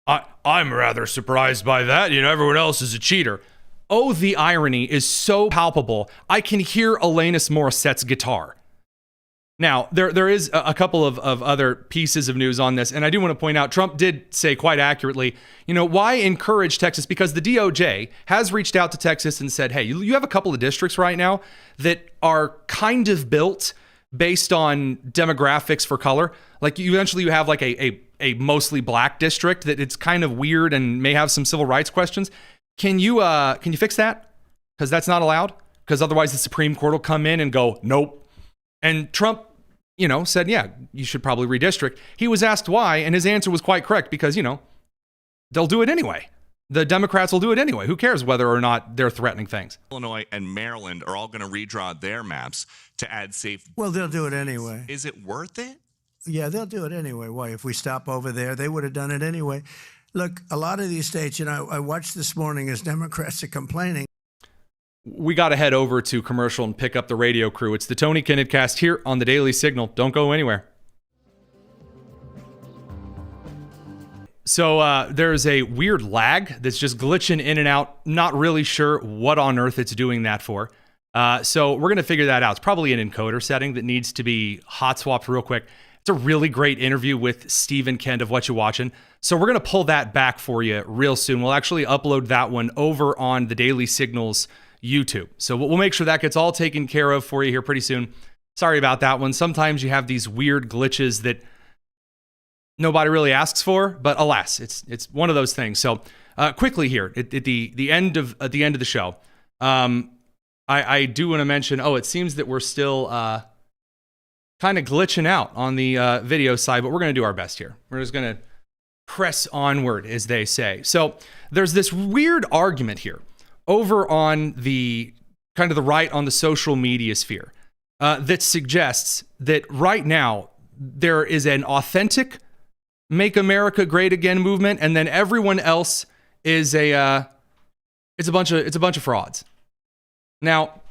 I'm rather surprised by that. Everyone else is a cheater. Oh, the irony is so palpable. I can hear Alanis Morissette's guitar. Now, there is a couple of other pieces of news on this, and I do want to point out, Trump did say quite accurately, why encourage Texas? Because the DOJ has reached out to Texas and said, hey, you have a couple of districts right now that are kind of built based on demographics for color. Like you have like a mostly black district that it's kind of weird and may have some civil rights questions. Can you fix that? Because that's not allowed. Because otherwise the Supreme Court will come in and go, nope. And Trump, said, yeah, you should probably redistrict. He was asked why, and his answer was quite correct because, they'll do it anyway. The Democrats will do it anyway. Who cares whether or not they're threatening things? Illinois and Maryland are all going to redraw their maps to add safe. Well, they'll do it anyway. Is it worth it? Yeah, they'll do it anyway. Why? If we stop over there, they would have done it anyway. Look, a lot of these states, I watched this morning as Democrats are complaining. We got to head over to commercial and pick up the radio crew. It's the Tony Kinnett Cast here on the Daily Signal. Don't go anywhere. So there's a weird lag that's just glitching in and out. Not really sure what on earth it's doing that for. So we're going to figure that out. It's probably an encoder setting that needs to be hot swapped real quick. It's a really great interview with Steve and Ken of Whatcha Whatchin. So we're going to pull that back for you real soon. We'll actually upload that one over on the Daily Signal's YouTube. So we'll make sure that gets all taken care of for you here pretty soon. Sorry about that one. Sometimes you have these weird glitches that nobody really asks for, but alas, it's one of those things. So quickly here at the end of the show, I do want to mention. It seems that we're still kind of glitching out on the video side, but we're going to do our best here. We're just going to press onward, as they say. So there's this weird argument here over on the kind of the right on the social media sphere that suggests that right now there is an authentic Make America Great Again movement, and then everyone else is it's a bunch of frauds. Now,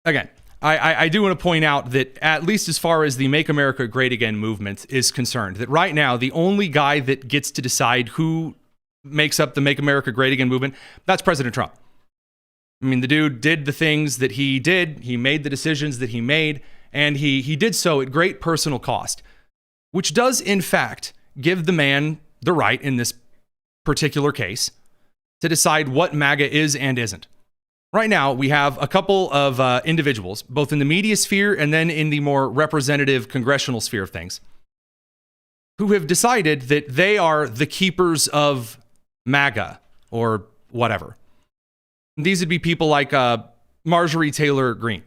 again, I do want to point out that at least as far as the Make America Great Again movement is concerned, that right now the only guy that gets to decide who makes up the Make America Great Again movement, that's President Trump. I mean, the dude did the things that he did. He made the decisions that he made, and he did so at great personal cost, which does, in fact, give the man the right in this particular case to decide what MAGA is and isn't. Right now, we have a couple of individuals, both in the media sphere and then in the more representative congressional sphere of things, who have decided that they are the keepers of MAGA or whatever. These would be people like Marjorie Taylor Greene,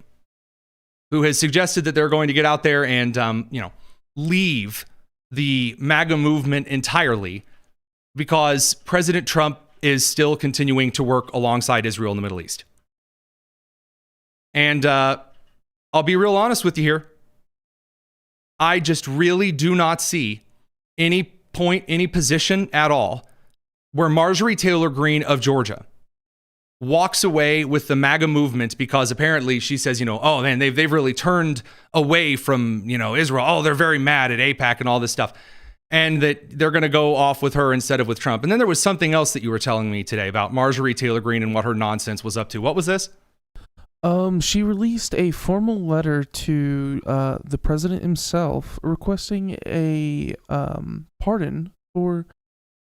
who has suggested that they're going to get out there and, leave the MAGA movement entirely because President Trump is still continuing to work alongside Israel in the Middle East. And I'll be real honest with you here. I just really do not see any point, any position at all where Marjorie Taylor Greene of Georgia walks away with the MAGA movement because apparently she says, oh man, they've really turned away from, Israel. Oh, they're very mad at AIPAC and all this stuff. And that they're going to go off with her instead of with Trump. And then there was something else that you were telling me today about Marjorie Taylor Greene and what her nonsense was up to. What was this? She released a formal letter to the president himself requesting a pardon for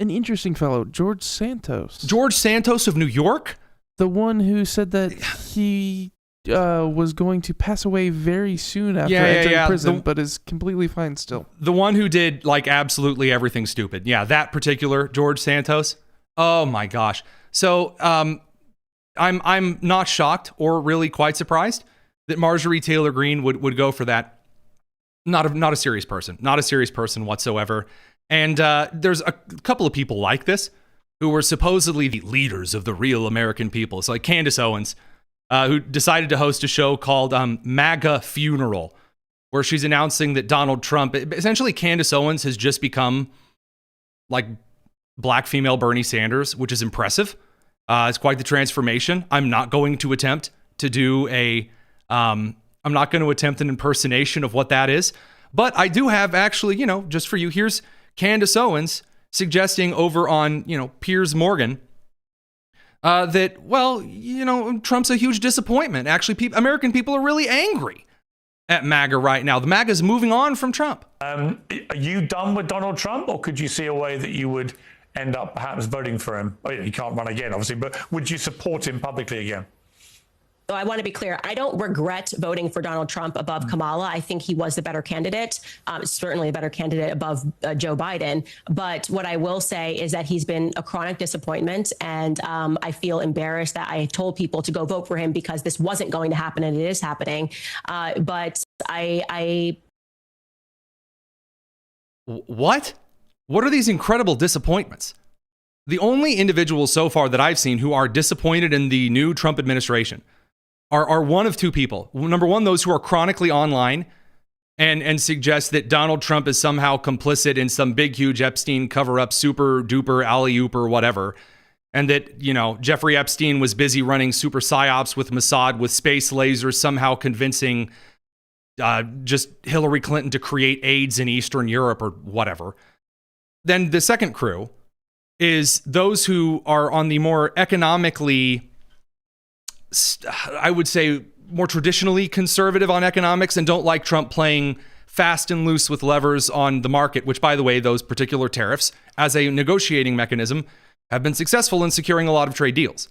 an interesting fellow, George Santos. George Santos of New York? The one who said that he was going to pass away very soon after entering prison, but is completely fine still. The one who did absolutely everything stupid. Yeah, that particular George Santos. Oh my gosh. So I'm not shocked or really quite surprised that Marjorie Taylor Greene would go for that. Not a serious person. Not a serious person whatsoever. And there's a couple of people like this who were supposedly the leaders of the real American people. It's like Candace Owens, who decided to host a show called MAGA Funeral, where she's announcing that Donald Trump, essentially Candace Owens has just become like black female Bernie Sanders, which is impressive. It's quite the transformation. I'm not going to attempt to do I'm not going to attempt an impersonation of what that is. But I do have actually, just for you, here's Candace Owens suggesting over on, Piers Morgan that, Trump's a huge disappointment. Actually, American people are really angry at MAGA right now. The MAGA is moving on from Trump. Are you done with Donald Trump, or could you see a way that you would end up perhaps voting for him? Oh, he can't run again, obviously, but would you support him publicly again? So I want to be clear. I don't regret voting for Donald Trump above Kamala. I think he was the better candidate, certainly a better candidate above Joe Biden. But what I will say is that he's been a chronic disappointment. And I feel embarrassed that I told people to go vote for him because this wasn't going to happen, and it is happening. But What? What are these incredible disappointments? The only individuals so far that I've seen who are disappointed in the new Trump administration are one of two people. Number one, those who are chronically online and suggest that Donald Trump is somehow complicit in some big, huge Epstein cover-up, super duper alley-oop or whatever. And that, Jeffrey Epstein was busy running super psyops with Mossad with space lasers, somehow convincing just Hillary Clinton to create AIDS in Eastern Europe or whatever. Then the second crew is those who are on the more economically, I would say, more traditionally conservative on economics and don't like Trump playing fast and loose with levers on the market, which, by the way, those particular tariffs as a negotiating mechanism have been successful in securing a lot of trade deals.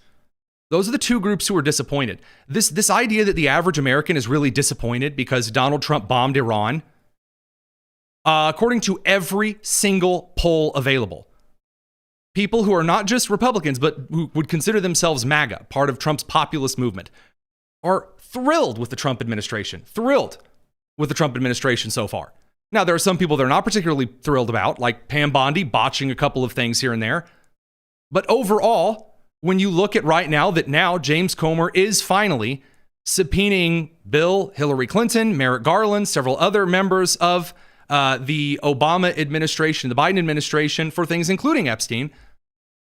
Those are the two groups who are disappointed. This idea that the average American is really disappointed because Donald Trump bombed Iran, according to every single poll available, people who are not just Republicans, but who would consider themselves MAGA, part of Trump's populist movement, are thrilled with the Trump administration. Thrilled with the Trump administration so far. Now, there are some people they're not particularly thrilled about, like Pam Bondi botching a couple of things here and there. But overall, when you look at right now that now James Comer is finally subpoenaing Bill, Hillary Clinton, Merrick Garland, several other members of the Obama administration, the Biden administration, for things including Epstein,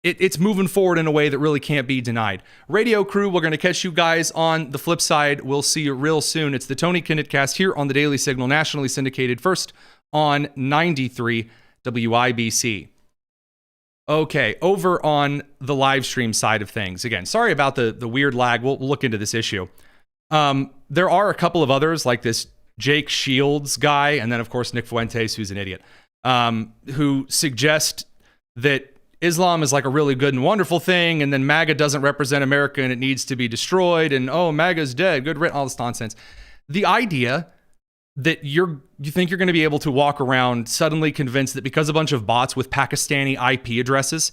it's moving forward in a way that really can't be denied. Radio crew, we're going to catch you guys on the flip side. We'll see you real soon. It's the Tony Kinnett Cast here on the Daily Signal, nationally syndicated first on 93 WIBC. Okay, over on the live stream side of things. Again, sorry about the weird lag. We'll look into this issue. There are a couple of others, like this Jake Shields guy, and then, of course, Nick Fuentes, who's an idiot, who suggest that Islam is like a really good and wonderful thing, and then MAGA doesn't represent America and it needs to be destroyed, and MAGA's dead, good writ, all this nonsense. The idea that you think you're going to be able to walk around suddenly convinced that because a bunch of bots with Pakistani IP addresses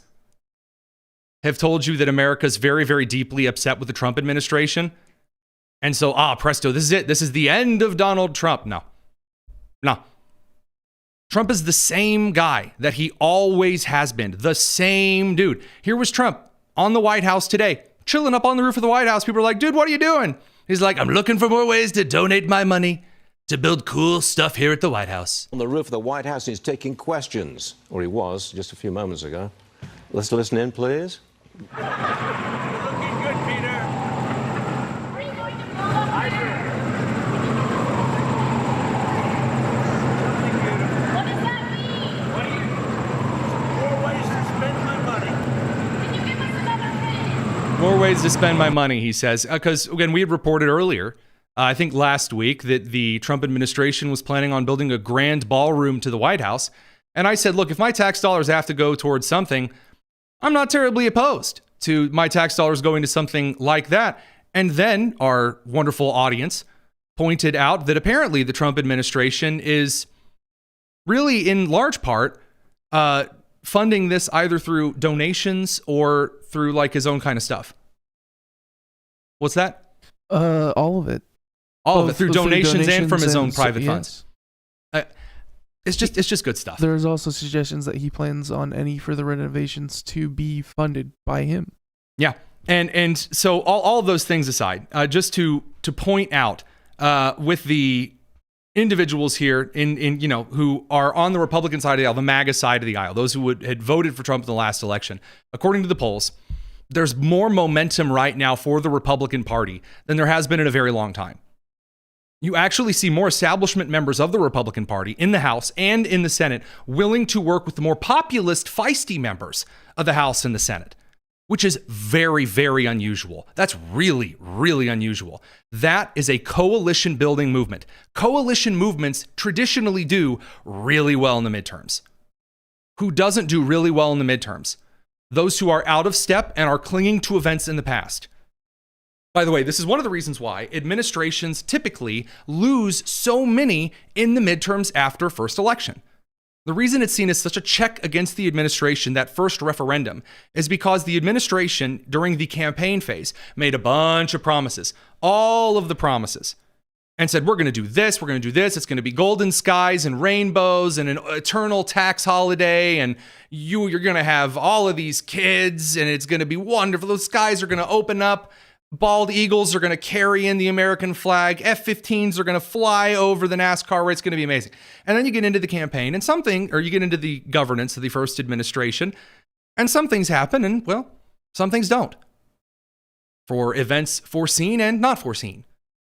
have told you that America's very, very deeply upset with the Trump administration, and so, presto, this is it. This is the end of Donald Trump. No. Trump is the same guy that he always has been. The same dude. Here was Trump on the White House today, chilling up on the roof of the White House. People are like, dude, what are you doing? He's like, I'm looking for more ways to donate my money to build cool stuff here at the White House. On the roof of the White House, he's taking questions, or he was just a few moments ago. Let's listen in, please. More ways to spend my money, he says. Because, again, we had reported earlier, I think last week, that the Trump administration was planning on building a grand ballroom to the White House. And I said, look, if my tax dollars have to go towards something, I'm not terribly opposed to my tax dollars going to something like that. And then our wonderful audience pointed out that apparently the Trump administration is really, in large part, funding this either through donations or through like his own kind of stuff. What's that? All of it. All of it through donations and from his own private funds. It's just good stuff. There's also suggestions that he plans on any further renovations to be funded by him. Yeah. And so all of those things aside, just to point out with the individuals here in who are on the Republican side of the aisle, the MAGA side of the aisle, those who had voted for Trump in the last election, according to the polls, there's more momentum right now for the Republican Party than there has been in a very long time. You actually see more establishment members of the Republican Party in the House and in the Senate willing to work with the more populist, feisty members of the House and the Senate, which is very, very unusual. That's really, really unusual. That is a coalition building movement. Coalition movements traditionally do really well in the midterms. Who doesn't do really well in the midterms? Those who are out of step and are clinging to events in the past. By the way, this is one of the reasons why administrations typically lose so many in the midterms after first election. The reason it's seen as such a check against the administration, that first referendum, is because the administration during the campaign phase made a bunch of promises, all of the promises, and said, we're going to do this, we're going to do this, it's going to be golden skies and rainbows and an eternal tax holiday, and you're going to have all of these kids, and it's going to be wonderful. Those skies are going to open up. Bald eagles are going to carry in the American flag. F-15s are going to fly over the NASCAR race. It's going to be amazing. And then you get into the campaign and you get into the governance of the first administration, and some things happen and, well, some things don't. For events foreseen and not foreseen.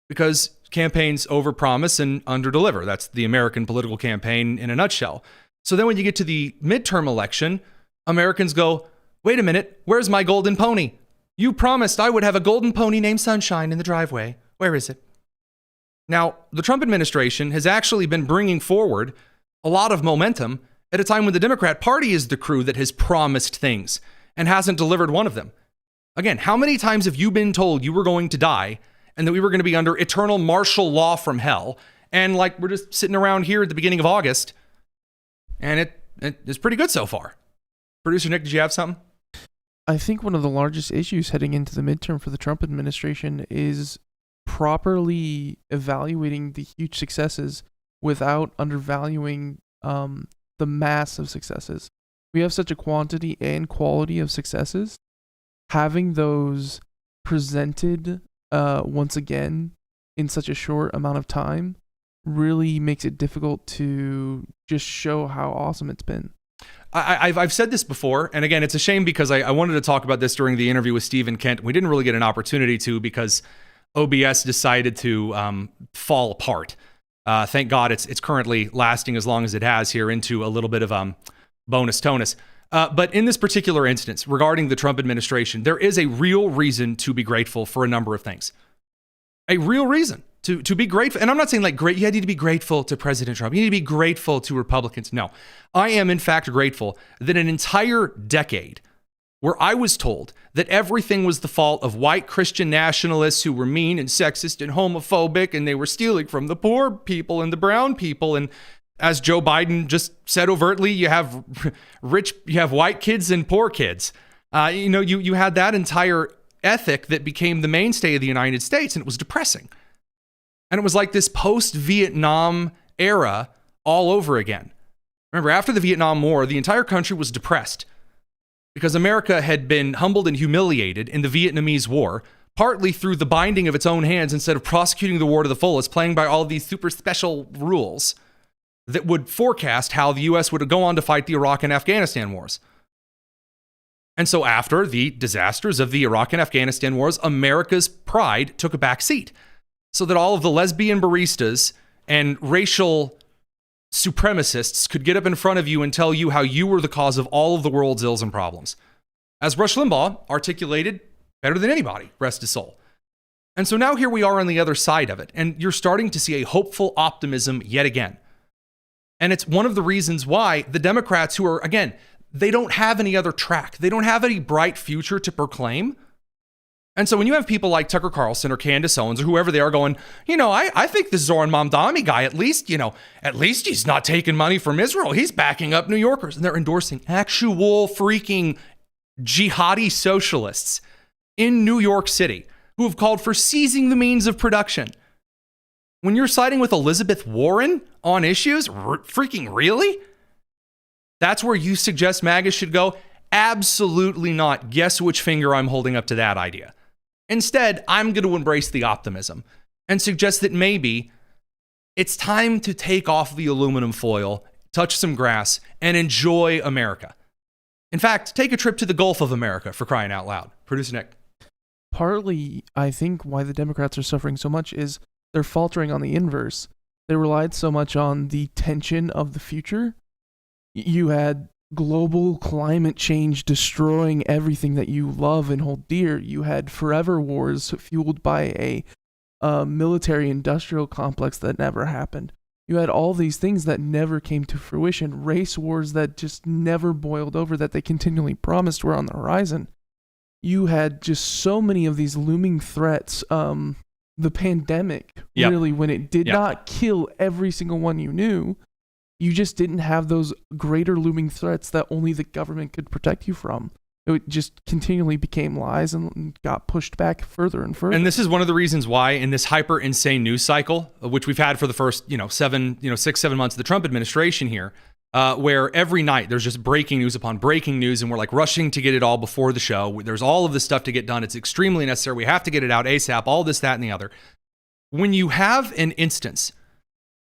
Because campaigns overpromise and underdeliver. That's the American political campaign in a nutshell. So then when you get to the midterm election, Americans go, wait a minute, where's my golden pony? You promised I would have a golden pony named Sunshine in the driveway. Where is it? Now, the Trump administration has actually been bringing forward a lot of momentum at a time when the Democrat Party is the crew that has promised things and hasn't delivered one of them. Again, how many times have you been told you were going to die and that we were going to be under eternal martial law from hell? And like, we're just sitting around here at the beginning of August, and it is pretty good so far. Producer Nick, did you have something? I think one of the largest issues heading into the midterm for the Trump administration is properly evaluating the huge successes without undervaluing the mass of successes. We have such a quantity and quality of successes. Having those presented once again in such a short amount of time really makes it difficult to just show how awesome it's been. I've said this before, and again, it's a shame because I wanted to talk about this during the interview with Steve and Kent. We didn't really get an opportunity to because OBS decided to fall apart. Thank God it's currently lasting as long as it has here into a little bit of bonus tonus. But in this particular instance, regarding the Trump administration, there is a real reason to be grateful for a number of things. A real reason to be grateful. And I'm not saying like great, you need to be grateful to President Trump. You need to be grateful to Republicans. No, I am in fact grateful that an entire decade where I was told that everything was the fault of white Christian nationalists who were mean and sexist and homophobic, and they were stealing from the poor people and the brown people. And as Joe Biden just said overtly, you have white kids and poor kids. You had that entire ethic that became the mainstay of the United States, and it was depressing. And it was like this post-Vietnam era all over again. Remember, after the Vietnam War, the entire country was depressed because America had been humbled and humiliated in the Vietnamese War, partly through the binding of its own hands instead of prosecuting the war to the fullest, playing by all of these super special rules that would forecast how the U.S. would go on to fight the Iraq and Afghanistan wars. And so after the disasters of the Iraq and Afghanistan wars, America's pride took a back seat, so that all of the lesbian baristas and racial supremacists could get up in front of you and tell you how you were the cause of all of the world's ills and problems. As Rush Limbaugh articulated better than anybody, rest his soul. And so now here we are on the other side of it, and you're starting to see a hopeful optimism yet again. And it's one of the reasons why the Democrats, who are, again, they don't have any other track. They don't have any bright future to proclaim. And so when you have people like Tucker Carlson or Candace Owens or whoever they are going, I think the Zoran Mamdani guy, at least he's not taking money from Israel. He's backing up New Yorkers. And they're endorsing actual freaking jihadi socialists in New York City who have called for seizing the means of production. When you're siding with Elizabeth Warren on issues, freaking really? That's where you suggest MAGA should go? Absolutely not. Guess which finger I'm holding up to that idea. Instead, I'm going to embrace the optimism and suggest that maybe It's time to take off the aluminum foil, touch some grass, and enjoy America. In fact, take a trip to the Gulf of America, for crying out loud. Producer Nick. Partly, I think why the Democrats are suffering so much is they're faltering on the inverse. They relied so much on the tension of the future. You had global climate change destroying everything that you love and hold dear. You had forever wars fueled by a military-industrial complex that never happened. You had all these things that never came to fruition, race wars that just never boiled over, that they continually promised were on the horizon. You had just so many of these looming threats. The pandemic, really, when it did not kill every single one you knew, you just didn't have those greater looming threats that only the government could protect you from. It just continually became lies and got pushed back further and further. And this is one of the reasons why in this hyper insane news cycle, which we've had for the first, 6-7 months of the Trump administration here, where every night there's just breaking news upon breaking news, and we're like rushing to get it all before the show. There's all of this stuff to get done. It's extremely necessary. We have to get it out ASAP, all this, that, and the other. When you have an instance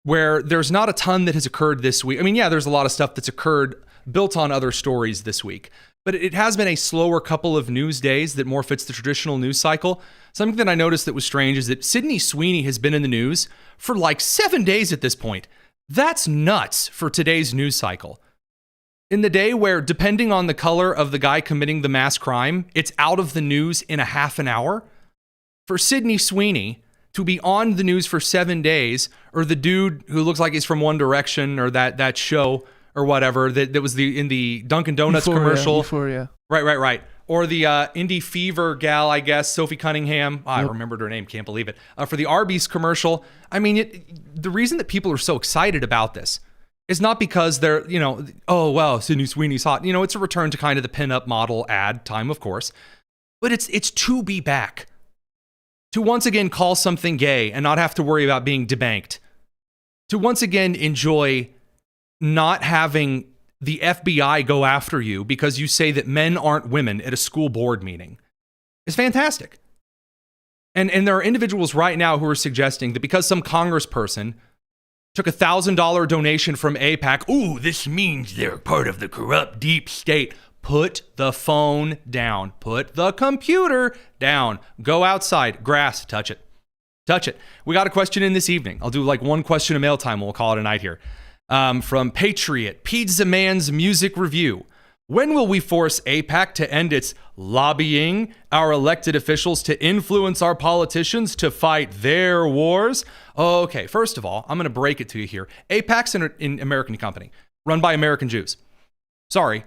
where there's not a ton that has occurred this week, I mean, yeah, there's a lot of stuff that's occurred built on other stories this week, but it has been a slower couple of news days that more fits the traditional news cycle. Something that I noticed that was strange is that Sydney Sweeney has been in the news for like 7 days at this point. That's nuts for today's news cycle. In the day where, depending on the color of the guy committing the mass crime, it's out of the news in a half an hour, for Sydney Sweeney to be on the news for 7 days, or the dude who looks like he's from One Direction, or that show or whatever that was in the Dunkin' Donuts commercial. Euphoria. Right. Or the Indy Fever gal, I guess, Sophie Cunningham. I remembered her name, can't believe it. For the Arby's commercial. I mean, the reason that people are so excited about this is not because they're, oh, wow, Sydney Sweeney's hot. It's a return to kind of the pinup model ad time, of course. But it's to be back. To once again call something gay and not have to worry about being debanked. To once again enjoy not having the FBI go after you because you say that men aren't women at a school board meeting. It's fantastic. And there are individuals right now who are suggesting that because some congressperson took a $1,000 donation from AIPAC, ooh, this means they're part of the corrupt deep state. Put the phone down. Put the computer down. Go outside. Grass. Touch it. Touch it. We got a question in this evening. I'll do like one question of mail time. We'll call it a night here. From Patriot, Pizza Man's Music Review. When will we force AIPAC to end its lobbying our elected officials to influence our politicians to fight their wars? Okay, first of all, I'm going to break it to you here. AIPAC's an American company run by American Jews. Sorry.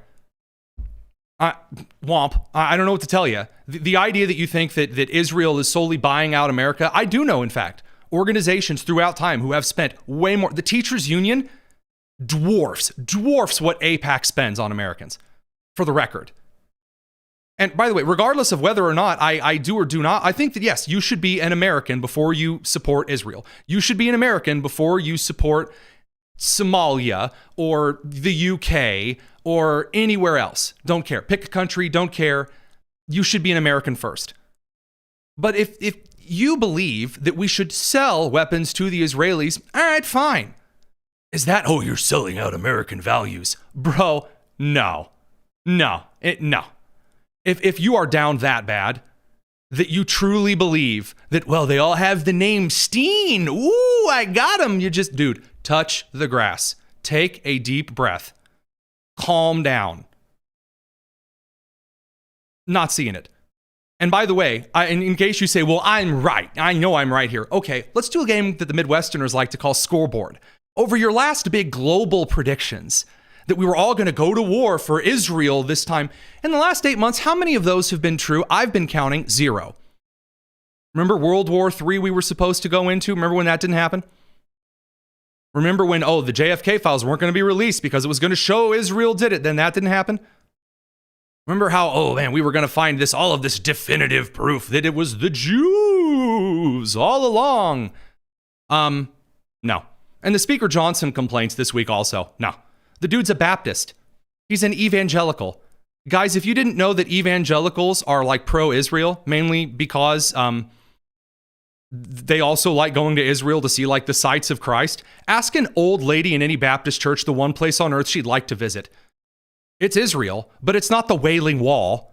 Womp. I don't know what to tell you. The idea that you think that Israel is solely buying out America, I do know, in fact, organizations throughout time who have spent way more. The teachers union dwarfs what AIPAC spends on Americans, for the record. And by the way, regardless of whether or not I do or do not, I think that yes, you should be an American before you support Israel. You should be an American before you support Somalia or the UK or anywhere else. Don't care. Pick a country, don't care. You should be an American first. But if you believe that we should sell weapons to the Israelis, all right, fine. Is that, oh, you're selling out American values? Bro, no. If you are down that bad, that you truly believe that, well, they all have the name Steen. Ooh, I got him. You just, dude, touch the grass. Take a deep breath. Calm down. Not seeing it. And by the way, in case you say, well, I'm right. I know I'm right here. Okay, let's do a game that the Midwesterners like to call scoreboard. Over your last big global predictions that we were all going to go to war for Israel this time, in the last 8 months, how many of those have been true? I've been counting 0. Remember World War III we were supposed to go into? Remember when that didn't happen? Remember when, the JFK files weren't going to be released because it was going to show Israel did it, then that didn't happen? Remember how, we were going to find all of this definitive proof that it was the Jews all along? No. And the Speaker Johnson complaints this week also. No. The dude's a Baptist. He's an evangelical. Guys, if you didn't know that evangelicals are like pro-Israel, mainly because They also like going to Israel to see like the sights of Christ. Ask an old lady in any Baptist church the one place on earth she'd like to visit. It's Israel, but it's not the Wailing Wall.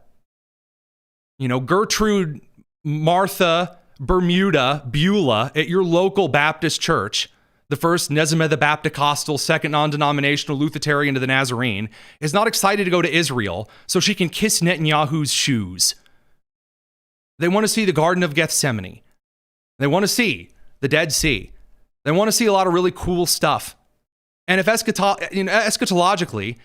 You know, Gertrude, Martha, Bermuda, Beulah at your local Baptist church, the first Nezameh the Baptist-Costal, second non-denominational Lutheran to the Nazarene, is not excited to go to Israel so she can kiss Netanyahu's shoes. They want to see the Garden of Gethsemane. They want to see the Dead Sea. They want to see a lot of really cool stuff. And if eschatologically,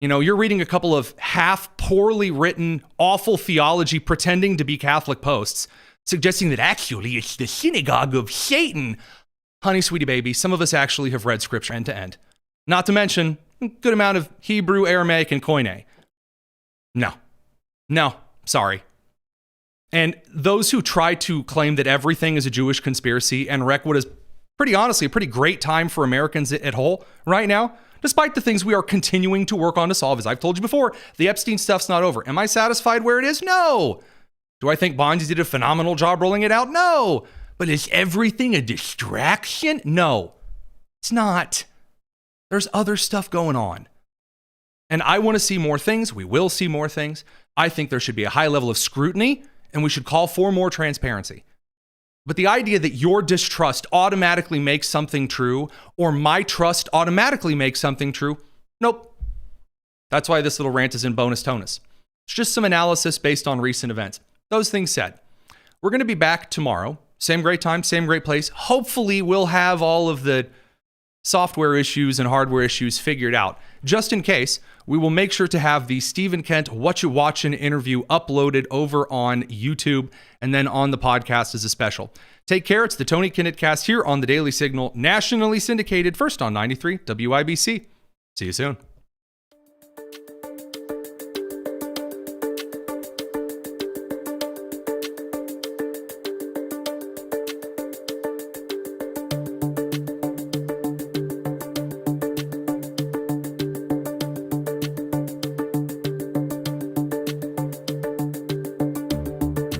you know, you're reading a couple of half poorly written, awful theology pretending to be Catholic posts, suggesting that actually it's the synagogue of Satan. Honey, sweetie baby, some of us actually have read scripture end to end. Not to mention a good amount of Hebrew, Aramaic, and Koine. No, sorry. And those who try to claim that everything is a Jewish conspiracy and wreck what is pretty honestly a pretty great time for Americans at Hokll right now, despite the things we are continuing to work on to solve, as I've told you before, the Epstein stuff's not over. Am I satisfied where it is? No. Do I think Bonzi did a phenomenal job rolling it out? No. But is everything a distraction? No, it's not. There's other stuff going on. And I want to see more things. We will see more things. I think there should be a high level of scrutiny, and we should call for more transparency. But the idea that your distrust automatically makes something true, or my trust automatically makes something true, nope. That's why this little rant is in bonus tonus. It's just some analysis based on recent events. Those things said, we're going to be back tomorrow. Same great time, same great place. Hopefully we'll have all of the software issues and hardware issues figured out. Just in case, we will make sure to have the Stephen Kent Whatcha Whatchin interview uploaded over on YouTube and then on the podcast as a special. Take care. It's the Tony Kinnett Cast here on the Daily Signal, nationally syndicated, first on 93 WIBC. See you soon.